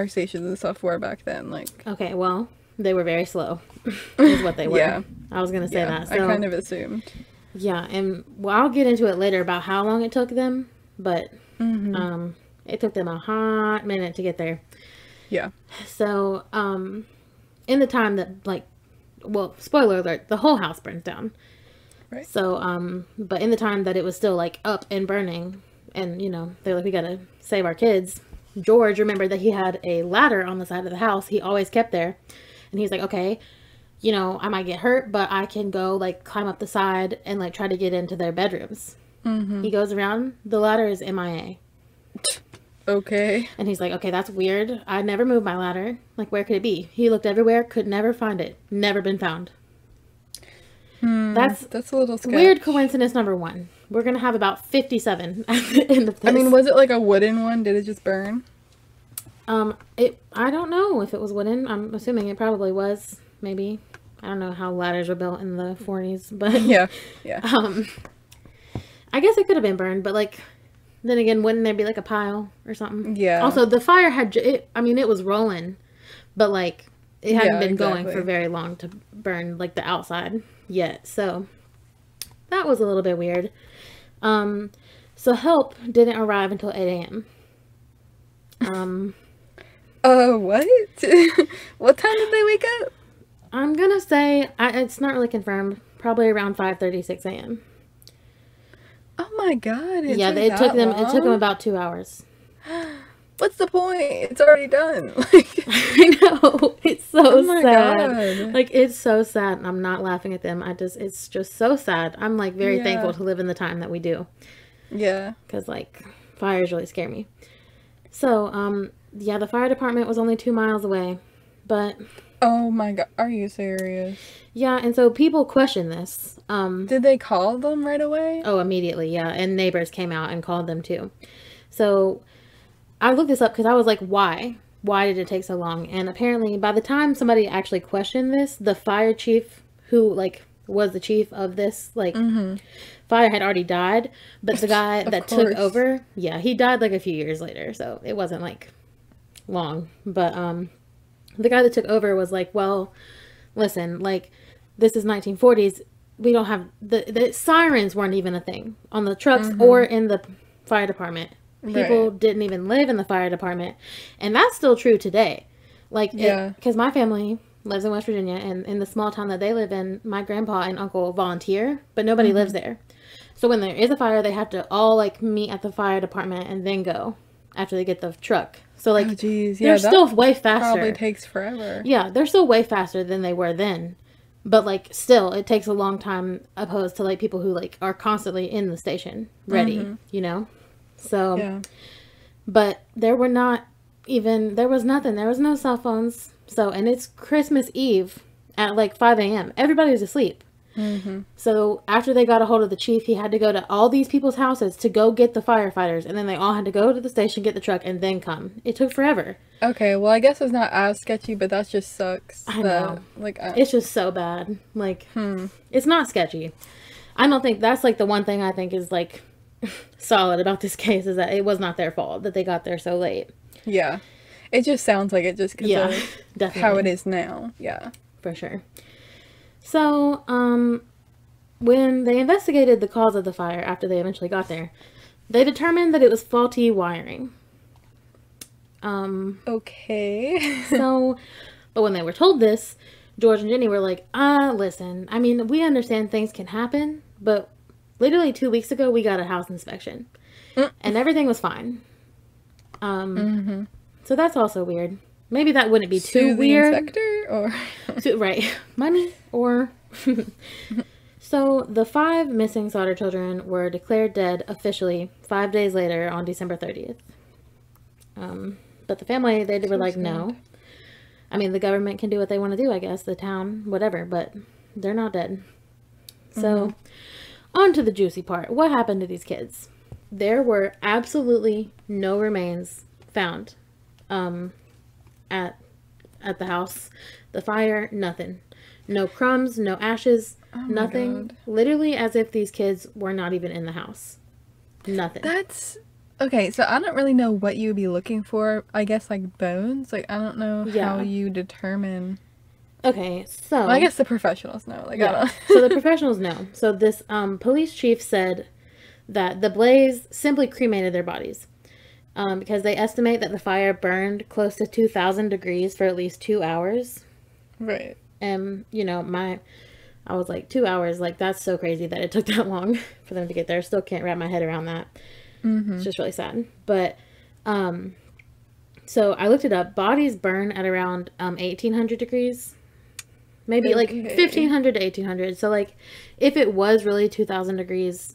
stations and stuff were back then. Like. Okay, well, they were very slow, is what they were. Yeah. I was going to say that. So, I kind of assumed. Yeah, and well, I'll get into it later about how long it took them, but it took them a hot minute to get there. Yeah. So, in the time that, like, well, spoiler alert, the whole house burns down. Right. So, but in the time that it was still, like, up and burning, and, you know, they're like, we gotta save our kids, George remembered that he had a ladder on the side of the house. He always kept there. And he's like, okay, you know, I might get hurt, but I can go, like, climb up the side and, like, try to get into their bedrooms. He goes around. The ladder is MIA. Okay. And he's like, okay, that's weird. I never moved my ladder. Like, where could it be? He looked everywhere, could never find it. Never been found. That's a little sketch. Weird coincidence number 1. We're going to have about 57 at the end of this. I mean, was it like a wooden one? Did it just burn? I don't know if it was wooden. I'm assuming it probably was. Maybe. I don't know how ladders were built in the 40s, but yeah. I guess it could have been burned, but like, then again, wouldn't there be like a pile or something? Yeah. Also, the fire had, it was rolling, but like, it hadn't been going for very long to burn like the outside yet. So that was a little bit weird. So help didn't arrive until 8 a.m. What? What time did they wake up? I'm gonna say, it's not really confirmed, probably around 5:36 a.m. Oh my god. It took them about 2 hours. What's the point? It's already done. I know. It's so sad. God. Like, it's so sad. And I'm not laughing at them. It's just so sad. I'm like very thankful to live in the time that we do. Yeah. Because like, fires really scare me. So, the fire department was only 2 miles away. But... Oh my god. Are you serious? Yeah, and so people question this. Did they call them right away? Oh, immediately, yeah. And neighbors came out and called them too. So... I looked this up because I was like, why? Why did it take so long? And apparently, by the time somebody actually questioned this, the fire chief, who, like, was the chief of this, like, fire had already died. But the guy that took over, he died, like, a few years later. So, it wasn't, like, long. But, the guy that took over was like, well, listen, like, this is 1940s. We don't have, the sirens weren't even a thing on the trucks or in the fire department. People didn't even live in the fire department. And that's still true today. Like, because my family lives in West Virginia, and in the small town that they live in, my grandpa and uncle volunteer, but nobody lives there. So when there is a fire, they have to all, like, meet at the fire department and then go after they get the truck. So, like, they're still way faster. Probably takes forever. Yeah, they're still way faster than they were then. But, like, still, it takes a long time opposed to, like, people who, like, are constantly in the station ready, you know? So, but there was nothing. There was no cell phones. So, and it's Christmas Eve at like 5 a.m. Everybody was asleep. So after they got a hold of the chief, he had to go to all these people's houses to go get the firefighters. And then they all had to go to the station, get the truck, and then come. It took forever. Okay, well, I guess it's not as sketchy, but that just sucks. I know. Like, it's just so bad. Like, it's not sketchy. I don't think that's like the one thing I think is like solid about this case is that it was not their fault that they got there so late. Yeah. It just sounds like it just because of definitely. how it is now. Yeah. For sure. So, when they investigated the cause of the fire after they eventually got there, they determined that it was faulty wiring. Okay. So, but when they were told this, George and Jenny were like, listen, I mean, we understand things can happen, but literally 2 weeks ago, we got a house inspection, and everything was fine. So that's also weird. Maybe that wouldn't be too weird. Inspector, or right, money, or so the 5 missing Sodder children were declared dead officially 5 days later on December 30th. But the family, they were like, no. I mean, the government can do what they want to do, I guess, the town, whatever, but they're not dead. So. On to the juicy part. What happened to these kids? There were absolutely no remains found at the house. The fire, nothing. No crumbs, no ashes, nothing. God. Literally as if these kids were not even in the house. Nothing. That's... Okay, so I don't really know what you would be looking for. I guess, like, bones? Like, I don't know how you determine... Okay, so... Well, I guess the professionals know. Like, I don't... So the professionals know. So this police chief said that the blaze simply cremated their bodies. Because they estimate that the fire burned close to 2,000 degrees for at least 2 hours. Right. And, you know, I was like, 2 hours, like, that's so crazy that it took that long for them to get there. Still can't wrap my head around that. It's just really sad. But, so I looked it up. Bodies burn at around 1,800 degrees. Maybe like 1,500 to 1,800. So like, if it was really 2,000 degrees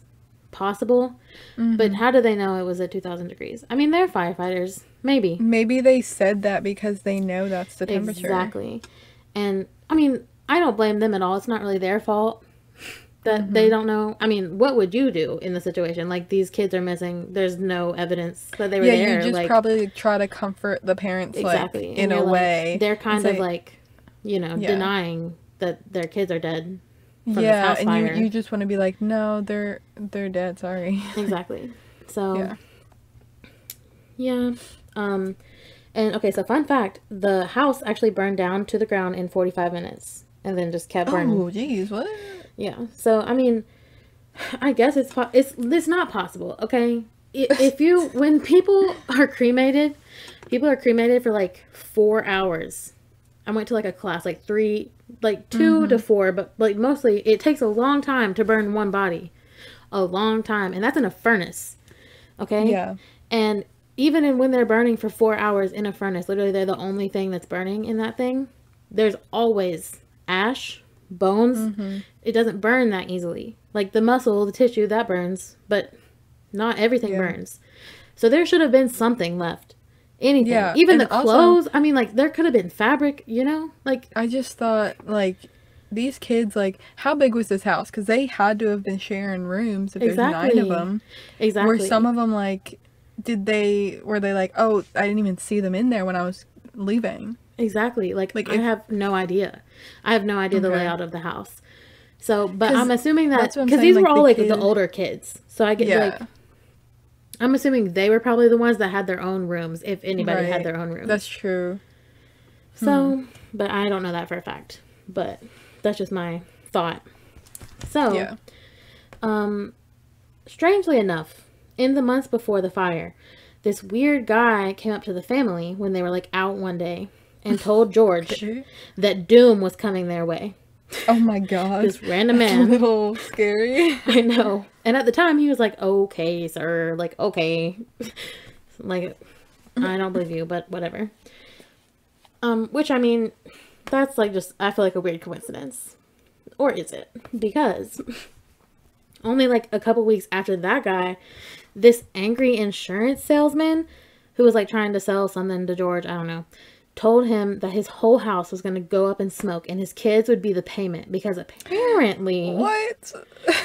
possible. But how do they know it was at 2,000 degrees? I mean, they're firefighters. Maybe. Maybe they said that because they know that's the temperature. Exactly. And, I mean, I don't blame them at all. It's not really their fault that they don't know. I mean, what would you do in the situation? Like, these kids are missing. There's no evidence that they were there. Yeah, you just like, probably try to comfort the parents, exactly. like, in a way. They're kind of like, you know, denying that their kids are dead from this house fire. And you just want to be like, no, they're dead, sorry. Exactly. So, yeah. And, okay, so fun fact, the house actually burned down to the ground in 45 minutes. And then just kept burning. Oh, jeez, what? Yeah. So, I mean, I guess it's not possible, okay? When people are cremated for like 4 hours. I went to like a class, like 2 to 4, but like mostly it takes a long time to burn one body. A long time. And that's in a furnace. Okay? Yeah. And even when they're burning for 4 hours in a furnace, literally they're the only thing that's burning in that thing. There's always ash, bones. It doesn't burn that easily. Like the muscle, the tissue, that burns, but not everything burns. So there should have been something left. Anything. Yeah, even the clothes. Also, I mean, like, there could have been fabric, you know? Like, I just thought, like, these kids, like, how big was this house? Because they had to have been sharing rooms if there's 9 of them. Exactly. Were some of them, like, were they like, oh, I didn't even see them in there when I was leaving? Exactly. Like I have no idea. I have no idea the layout of the house. So, but I'm assuming that, because these were all, like, the older kids. So I get, like, I'm assuming they were probably the ones that had their own rooms, if anybody had their own rooms. That's true. So, but I don't know that for a fact. But that's just my thought. So, strangely enough, in the months before the fire, this weird guy came up to the family when they were, like, out one day and told George that doom was coming their way. Oh my god. This random man. That's a little scary. I know. And at the time he was like, okay, sir. Like, okay. Like, I don't believe you, but whatever. Which, I mean, that's like just, I feel like a weird coincidence. Or is it? Because only like a couple weeks after that guy, this angry insurance salesman who was like trying to sell something to George, I don't know, told him that his whole house was going to go up in smoke and his kids would be the payment because apparently... What?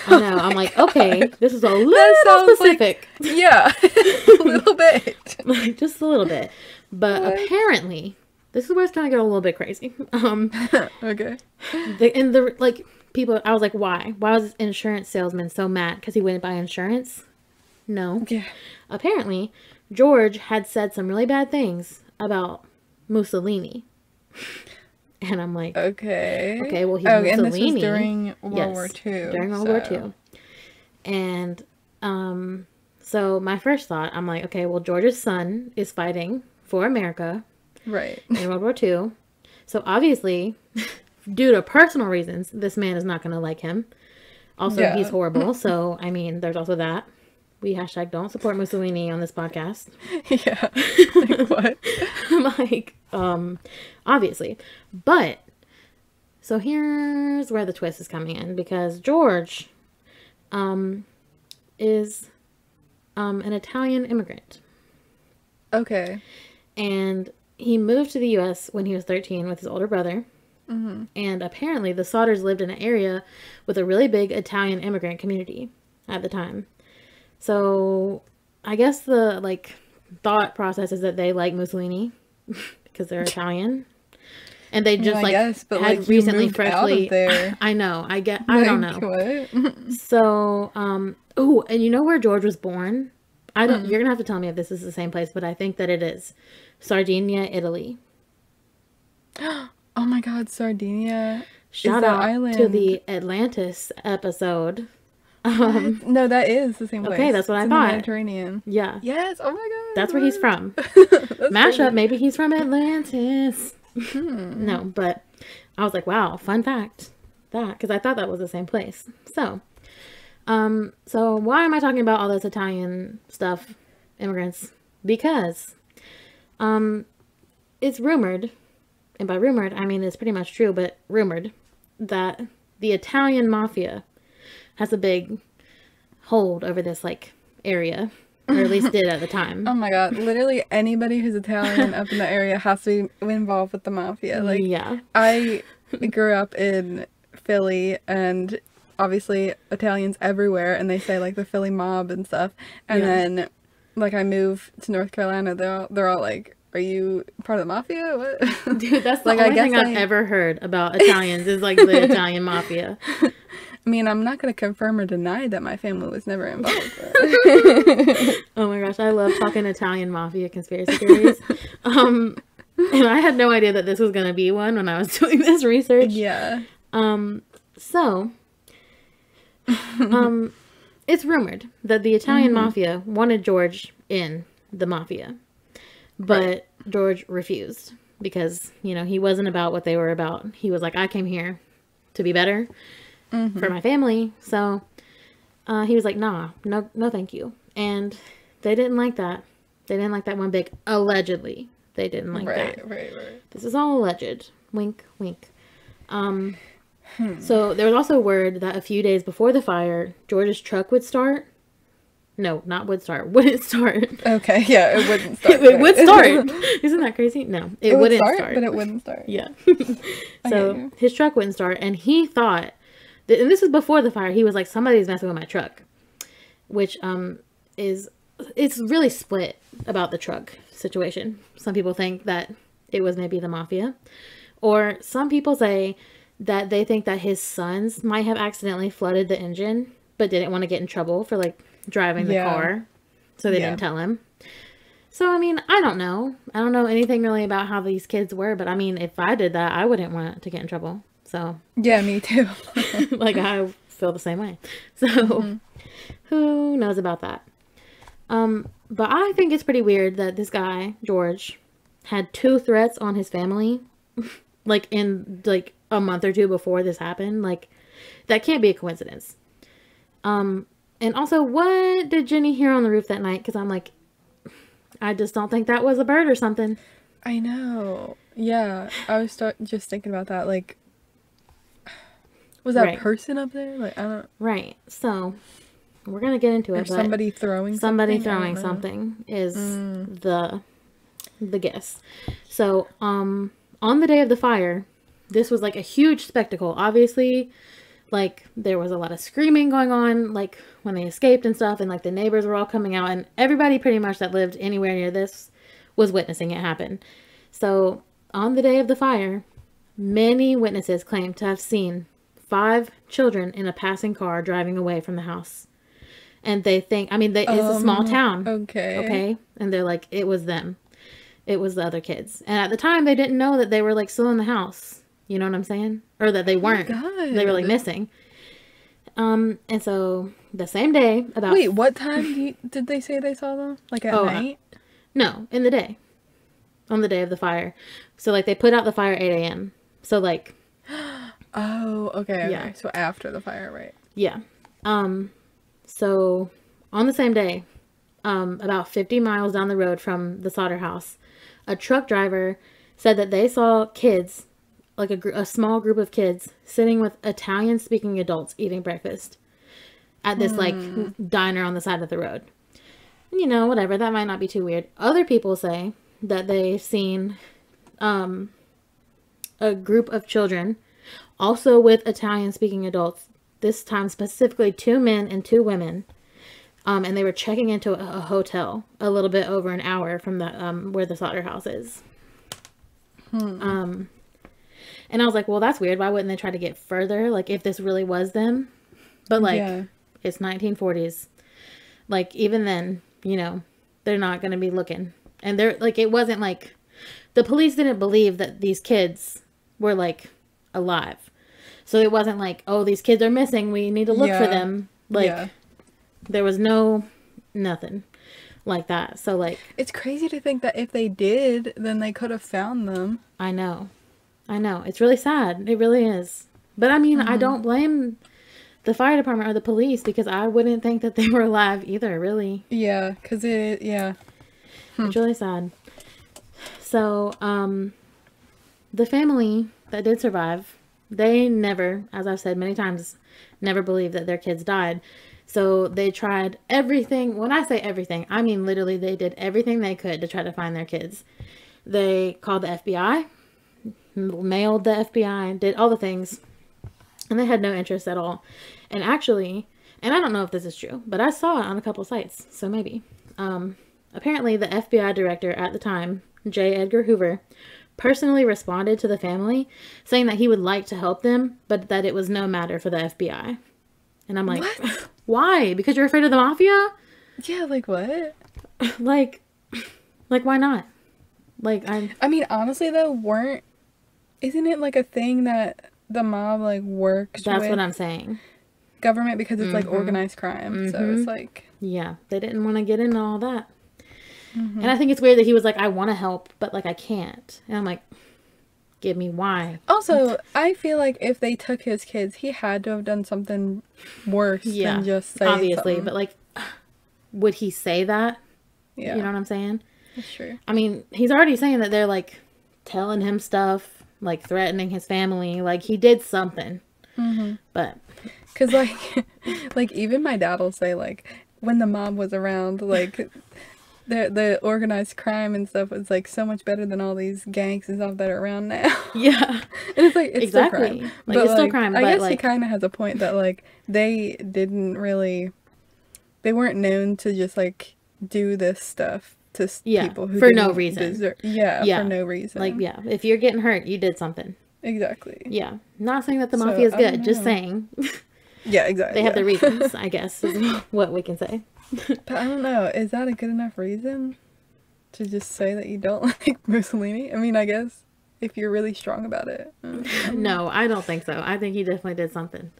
I know. I'm like, okay, this is a little specific. Like, yeah, a little bit. Like, just a little bit. But apparently, this is where it's going to get a little bit crazy. Okay. People, I was like, why? Why was this insurance salesman so mad? Because he wouldn't buy insurance? No. Yeah. Apparently, George had said some really bad things about Mussolini. And I'm like, okay, well, he's Mussolini. And this was during World War II. During World War II. And so my first thought, I'm like, okay, well, George's son is fighting for America. Right. In World War II. So obviously, due to personal reasons, this man is not going to like him. Also, he's horrible. So, I mean, there's also that. We # don't support Mussolini on this podcast. Yeah. Like what? Like, obviously. But, so here's where the twist is coming in. Because George is an Italian immigrant. Okay. And he moved to the U.S. when he was 13 with his older brother. Mm-hmm. And apparently the Sodders lived in an area with a really big Italian immigrant community at the time. So, I guess the, like, thought process is that they like Mussolini because they're Italian. And they just, had recently freshly... I know. I don't know. What? So, oh, and you know where George was born? You're going to have to tell me if this is the same place, but I think that it is. Sardinia, Italy. Oh my god, Sardinia. Shout out to the Atlantis episode. No, that is the same place. Okay, that's what I thought. Mediterranean. Yeah. Yes. Oh my god. That's where he's from. Mashup. Crazy. Maybe he's from Atlantis. No, but I was like, wow, fun fact. Because I thought that was the same place. So why am I talking about all this Italian stuff, immigrants? Because, it's rumored, and by rumored I mean it's pretty much true, but rumored that the Italian Mafia has a big hold over this like area, or at least did at the time. Oh my god, literally anybody who's Italian up in the area has to be involved with the mafia. Like, yeah. I grew up in Philly, and obviously Italians everywhere, and they say like the Philly mob and stuff. And then like I moved to North Carolina, they're all like, "Are you part of the mafia?" What? Dude, that's the like, only thing I've ever heard about Italians is like the Italian mafia. I mean, I'm not going to confirm or deny that my family was never involved. Oh my gosh, I love talking Italian mafia conspiracy theories. And I had no idea that this was going to be one when I was doing this research. Yeah. So, it's rumored that the Italian mafia wanted George in the mafia, but George refused because, you know, he wasn't about what they were about. He was like, I came here to be better for my family. So, he was like, nah, no, thank you. And they didn't like that. They didn't like that one bit. Allegedly, they didn't like that. Right. This is all alleged. Wink, wink. So there was also word that a few days before the fire, George's truck would start. No, not would start. Wouldn't start. Okay, yeah, it wouldn't start. It would start. Isn't that crazy? No, it wouldn't start. But it wouldn't start. Yeah. So his truck wouldn't start, and he thought, and this was before the fire, he was like, somebody's messing with my truck. Which it's really split about the truck situation. Some people think that it was maybe the mafia. Or some people say that they think that his sons might have accidentally flooded the engine, but didn't want to get in trouble for like driving the car. So they didn't tell him. So, I mean, I don't know. I don't know anything really about how these kids were, but I mean, if I did that, I wouldn't want to get in trouble. So. Yeah, me too. Like, I feel the same way. So, who knows about that? But I think it's pretty weird that this guy, George, had 2 threats on his family, like, in, like, a month or 2 before this happened. Like, that can't be a coincidence. And also, what did Jenny hear on the roof that night? Because I'm like, I just don't think that was a bird or something. I know. Yeah, I was just thinking about that. Like, was that a person up there? Like, I don't. Right. So, we're gonna get into it. Or somebody throwing. Somebody throwing something is the guess. So, on the day of the fire, this was like a huge spectacle. Obviously, like there was a lot of screaming going on, like when they escaped and stuff, and like the neighbors were all coming out, and everybody pretty much that lived anywhere near this was witnessing it happen. So, on the day of the fire, many witnesses claimed to have seen 5 children in a passing car driving away from the house. And they think, I mean, it's a small town. Okay. And they're like, it was them. It was the other kids. And at the time, they didn't know that they were like still in the house. You know what I'm saying? Or that they weren't. They were like missing. And so the same day about... Wait, what time did they say they saw them? Like at night? No, in the day. On the day of the fire. So like they put out the fire at 8 a.m. So like... Oh, okay. Yeah. So after the fire, right? Yeah. So on the same day, about 50 miles down the road from the Sodder house, a truck driver said that they saw kids, like a small group of kids, sitting with Italian-speaking adults eating breakfast at this like diner on the side of the road. And, you know, whatever, that might not be too weird. Other people say that they've seen a group of children also with Italian-speaking adults, this time specifically 2 men and 2 women. And they were checking into a hotel a little bit over an hour from the where the Sodder house is. And I was like, well, that's weird. Why wouldn't they try to get further? Like, if this really was them. But, like, it's 1940s. Like, even then, you know, they're not going to be looking. And they're, like, it wasn't, like, the police didn't believe that these kids were, like, alive. So it wasn't like, oh, these kids are missing. We need to look for them. Like, there was nothing like that. So, like... It's crazy to think that if they did, then they could have found them. I know. It's really sad. It really is. But, I mean, I don't blame the fire department or the police because I wouldn't think that they were alive either, really. Yeah, because it's really sad. So, the family that did survive, they never, as I've said many times, never believed that their kids died. So they tried everything. When I say everything, I mean literally they did everything they could to try to find their kids. They called the FBI, mailed the FBI, did all the things, and they had no interest at all. And actually, and I don't know if this is true, but I saw it on a couple sites, so maybe. Apparently, the FBI director at the time, J. Edgar Hoover, personally responded to the family, saying that he would like to help them, but that it was no matter for the FBI. And I'm like, what? Why? Because you're afraid of the mafia? Yeah, like what? like why not? Like, I mean, honestly, though, isn't it like a thing that the mob, like, works That's with what I'm saying. Government, because it's, like, organized crime, so it's like... Yeah, they didn't want to get into all that. And I think it's weird that he was like, I want to help, but, like, I can't. And I'm like, give me why. Also, I feel like if they took his kids, he had to have done something worse than just say obviously, something. but, like, would he say that? Yeah. You know what I'm saying? That's true. I mean, he's already saying that they're, like, telling him stuff, like, threatening his family. Like, he did something. But... Because, like, even my dad will say, like, when the mob was around, like, the organized crime and stuff was, like, so much better than all these gangs and stuff that are around now. Yeah. And it's, like, it's exactly. still crime. Like, but, it's still crime, I but, guess like... he kind of has a point that, like, they didn't really... They weren't known to just, like, do this stuff to people who for didn't no reason. For no reason. Like, yeah, if you're getting hurt, you did something. Exactly. Yeah. Not saying that the mafia is good, just saying. Yeah, exactly. They have their reasons, I guess, is what we can say. But I don't know, is that a good enough reason to just say that you don't like Mussolini? I mean, I guess if you're really strong about it. No, I don't think so. I think he definitely did something.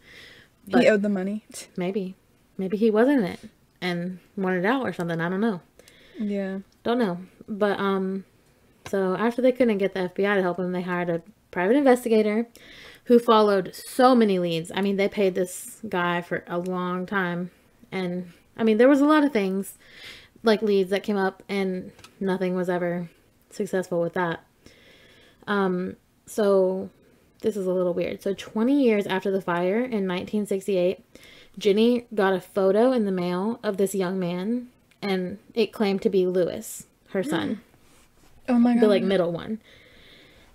But he owed the money. Maybe. Maybe he was in it and wanted out or something. I don't know. Yeah. Don't know. But, so after they couldn't get the FBI to help him, they hired a private investigator who followed so many leads. I mean, they paid this guy for a long time. And, I mean, there was a lot of things, like leads that came up, and nothing was ever successful with that. So, this is a little weird. So, 20 years after the fire in 1968, Jenny got a photo in the mail of this young man, and it claimed to be Louis, her son. Oh my God. The, like, middle one.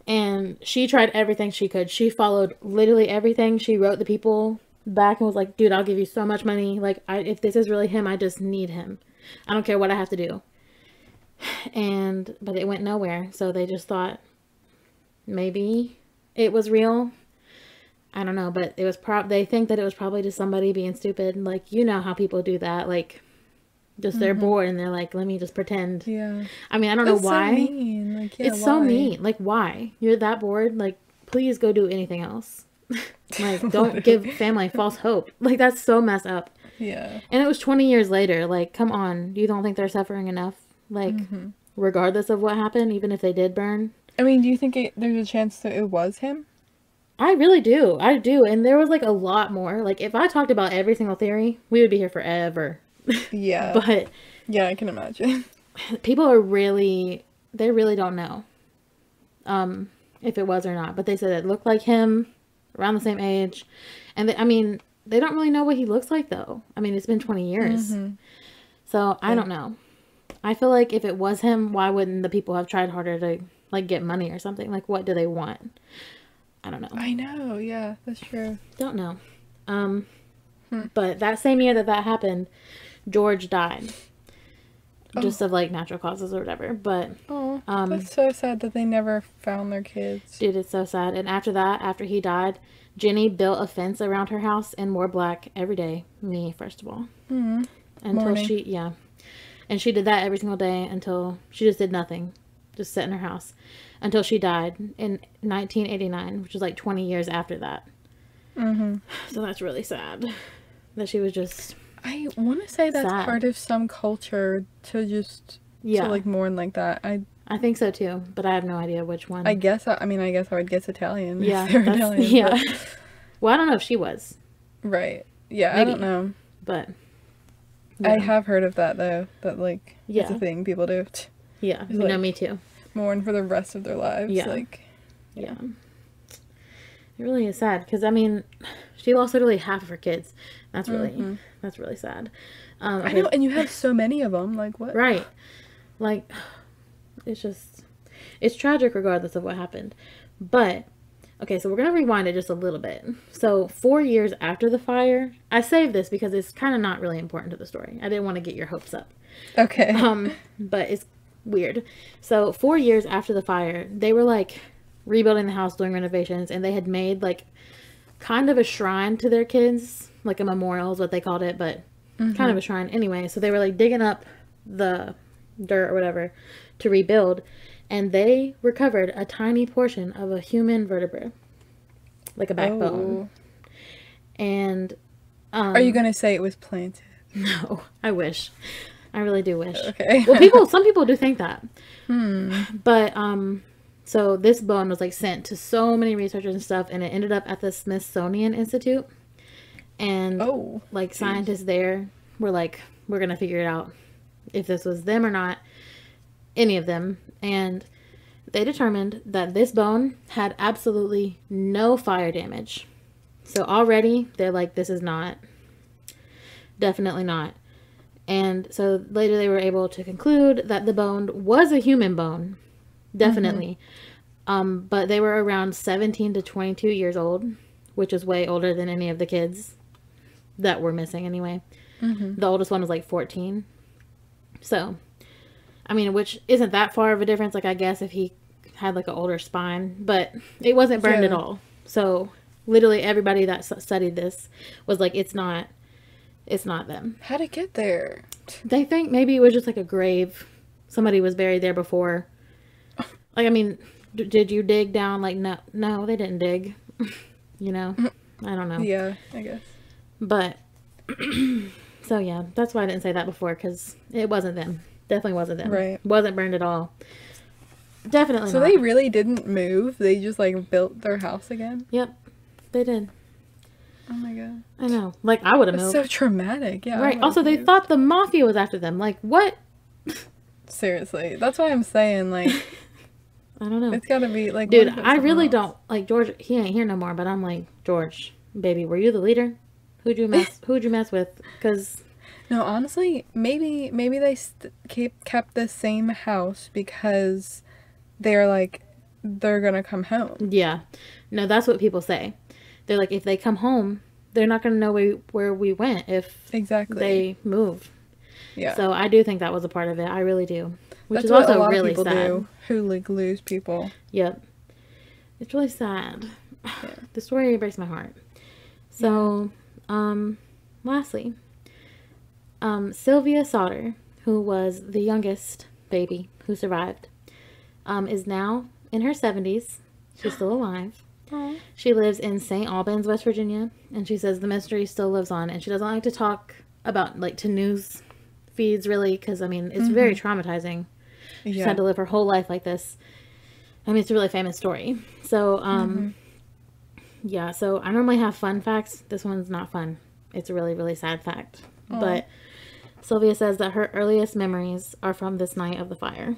And she tried everything she could. She followed literally everything. She wrote the people back and was like, dude, I'll give you so much money. Like, if this is really him, I just need him. I don't care what I have to do. But it went nowhere. So they just thought maybe it was real. I don't know. But it was they think that it was probably just somebody being stupid. Like, you know how people do that. Like, just they're bored and they're like, let me just pretend. Yeah. I mean, I don't know why. So mean. Like, yeah, it's so mean. Like, why? You're that bored? Like, please go do anything else. Like, don't give family false hope. Like, that's so messed up. Yeah. And it was 20 years later. Like, come on. You don't think they're suffering enough? Like, regardless of what happened, even if they did burn? I mean, do you think there's a chance that it was him? I really do. I do. And there was, like, a lot more. Like, if I talked about every single theory, we would be here forever. Yeah. But yeah, I can imagine. People are they really don't know if it was or not. But they said it looked like him, around the same age. And I mean, they don't really know what he looks like, though. I mean, it's been 20 years. So I don't know. I feel like if it was him, why wouldn't the people have tried harder to, like, get money or something? Like, what do they want? I don't know. I know. Yeah, that's true. Don't know. But that same year that happened, George died. Just of, like, natural causes or whatever. But that's so sad that they never found their kids. Dude, it's so sad. And after he died, Jenny built a fence around her house and wore black every day. Me, first of all. Until and she did that every single day until she just did nothing. Just sit in her house. Until she died in 1989, which was like 20 years after that. So that's really sad. That she was just... I want to say that's part of some culture to just to like mourn like that. I think so too, but I have no idea which one. I guess I would guess Italian. Yeah, Italian, yeah. Well, I don't know if she was. Right. Yeah, maybe. I don't know. But yeah. I have heard of that though. That like it's a thing people do. Yeah, like, no, me too. Mourn for the rest of their lives. Yeah. Like yeah. It really is sad because I mean, she lost literally half of her kids. That's really sad. I know, and you have so many of them. Like what? Right. Like, it's tragic regardless of what happened. But okay, so we're gonna rewind it just a little bit. So 4 years after the fire, I saved this because it's kind of not really important to the story. I didn't want to get your hopes up. Okay. But it's weird. So 4 years after the fire, they were like rebuilding the house, doing renovations, and they had made like kind of a shrine to their kids, like a memorial is what they called it, but kind of a shrine anyway. So they were like digging up the dirt or whatever to rebuild, and they recovered a tiny portion of a human vertebra, like a backbone. And are you gonna say it was planted? No, I wish. I really do wish. Okay. Well, some people do think that. But so this bone was like sent to so many researchers and stuff, and it ended up at the Smithsonian Institute. And like scientists there were like, we're gonna figure it out if this was them or not, any of them. And they determined that this bone had absolutely no fire damage. So already they're like, this is definitely not. And so later they were able to conclude that the bone was a human bone, definitely. But they were around 17 to 22 years old, which is way older than any of the kids that were missing anyway. The oldest one was like 14. So, I mean, which isn't that far of a difference. Like, I guess if he had like an older spine, but it wasn't burned at all. So literally everybody that studied this was like, it's not them. How'd it get there? They think maybe it was just like a grave. Somebody was buried there before. Like, I mean, did you dig down? Like, no, they didn't dig. You know? I don't know. Yeah, I guess. But, so yeah, that's why I didn't say that before, because it wasn't them. Definitely wasn't them. Right. Wasn't burned at all. Definitely so not. they really didn't move? They just, like, built their house again? Yep. They did. Oh my god. I know. Like, I would have It's moved. so traumatic. Yeah. Right. Also, they thought the Mafia was after them. Like, what? Seriously. That's why I'm saying, like... I don't know. It's gotta be, like... Dude, I really don't... Like, George, he ain't here no more, but I'm like, George, baby, were you the leader? Who'd you mess with? Because... No, honestly, maybe they kept the same house because they're like, they're gonna come home. Yeah. No, that's what people say. They're like, if they come home, they're not gonna know where we went if they move. Yeah. So I do think that was a part of it. I really do. Which That's is what also a lot really of people sad. do who like lose people. Yep. It's really sad. Yeah. The story breaks my heart. So, lastly, Sylvia Sodder, who was the youngest baby who survived, is now in her 70s. She's still alive. Aww. She lives in St. Albans, West Virginia, and she says the mystery still lives on, and she doesn't like to talk about, like, to news feeds, really, because, I mean, it's very traumatizing. She's had to live her whole life like this. I mean, it's a really famous story. So, yeah, so I normally have fun facts. This one's not fun. It's a really, really sad fact. Aww. But Sylvia says that her earliest memories are from this night of the fire.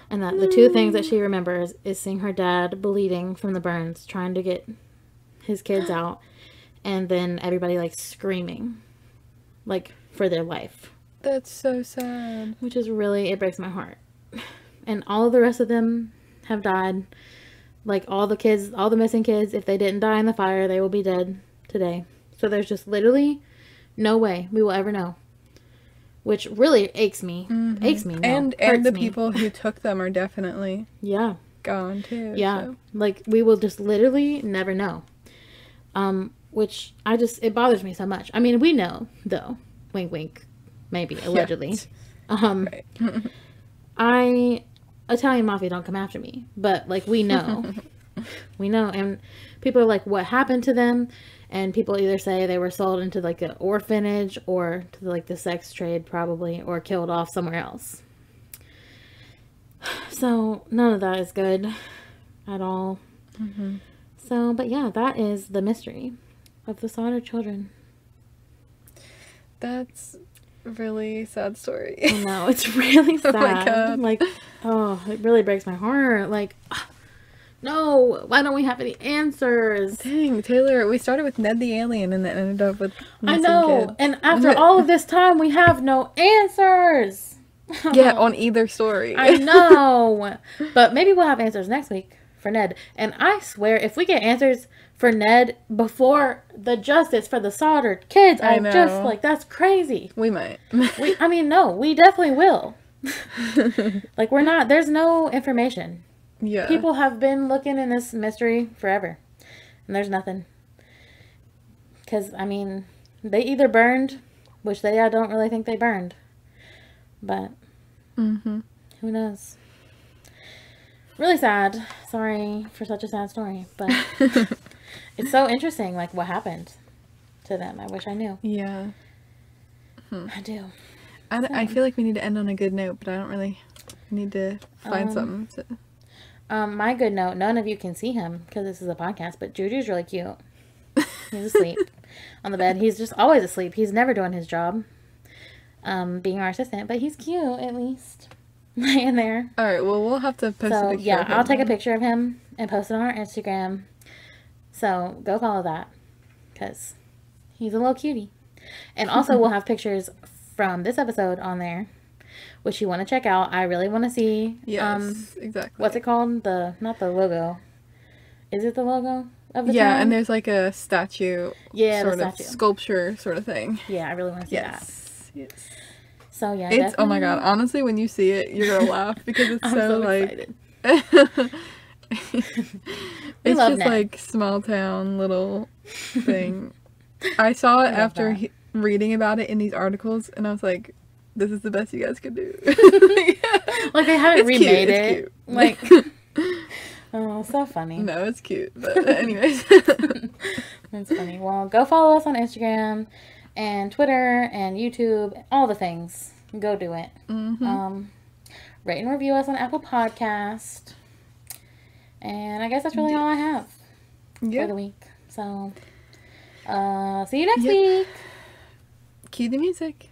And that the two things that she remembers is seeing her dad bleeding from the burns, trying to get his kids out, and then everybody, like, screaming, like, for their life. That's so sad. Which is really, it breaks my heart. And all of the rest of them have died. Like, all the kids, all the missing kids, if they didn't die in the fire, they will be dead today. So there's just literally no way we will ever know. Which really aches me. Aches me. No, and the people who took them are definitely gone too. Yeah. So. Like, we will just literally never know. Which it bothers me so much. I mean, we know, though. Wink, wink. Maybe, allegedly. Right. Italian Mafia don't come after me. But, like, we know. We know. And people are like, what happened to them? And people either say they were sold into, like, an orphanage or to, like, the sex trade, probably, or killed off somewhere else. So, none of that is good at all. So, but yeah, that is the mystery of the Sodder children. That's a really sad story. I know, it's really sad. Oh my god. Like, oh, it really breaks my heart. Like, No, why don't we have any answers? Dang, Taylor, we started with Ned the Alien and then ended up with I missing know, kids. and after all of this time, we have no answers. Yeah, on either story. I know, but maybe we'll have answers next week for Ned. And I swear, if we get answers for Ned before the justice for the Sodder kids, I know. just like, that's crazy. We might. No, we definitely will. Like, there's no information. Yeah. People have been looking in this mystery forever, and there's nothing. Because, they either burned, which I don't really think they burned, but who knows? Really sad. Sorry for such a sad story, but it's so interesting, like, what happened to them. I wish I knew. Yeah. I do. I feel like we need to end on a good note, but I don't really need to find something. So. My good note, none of you can see him because this is a podcast, but Juju's really cute. He's asleep on the bed. He's just always asleep. He's never doing his job, being our assistant, but he's cute at least. Laying there. All right, well, we'll have to post a picture of him. I'll take a picture of him and post it on our Instagram. So go follow that because he's a little cutie. And also we'll have pictures from this episode on there, which you want to check out. I really want to see. Yes, exactly. What's it called? Not the logo. Is it the logo of the Yeah, town? and there's like a statue. Yeah, sort the of statue. Sculpture sort of thing. Yeah, I really want to see that. Yes. So yeah, It's oh my god! Honestly, when you see it, you're gonna laugh because it's I'm so like. excited. It's love just Ned. like small town little thing. I saw it after reading about it in these articles, and I was like, "This is the best you guys could do." Like they haven't remade cute, it. cute. Like, oh, so funny. No, it's cute, but anyways. That's funny. Well, go follow us on Instagram and Twitter and YouTube, all the things. Go do it. Rate and review us on Apple Podcast. And I guess that's really all I have for the week. So, see you next week. Cue the music.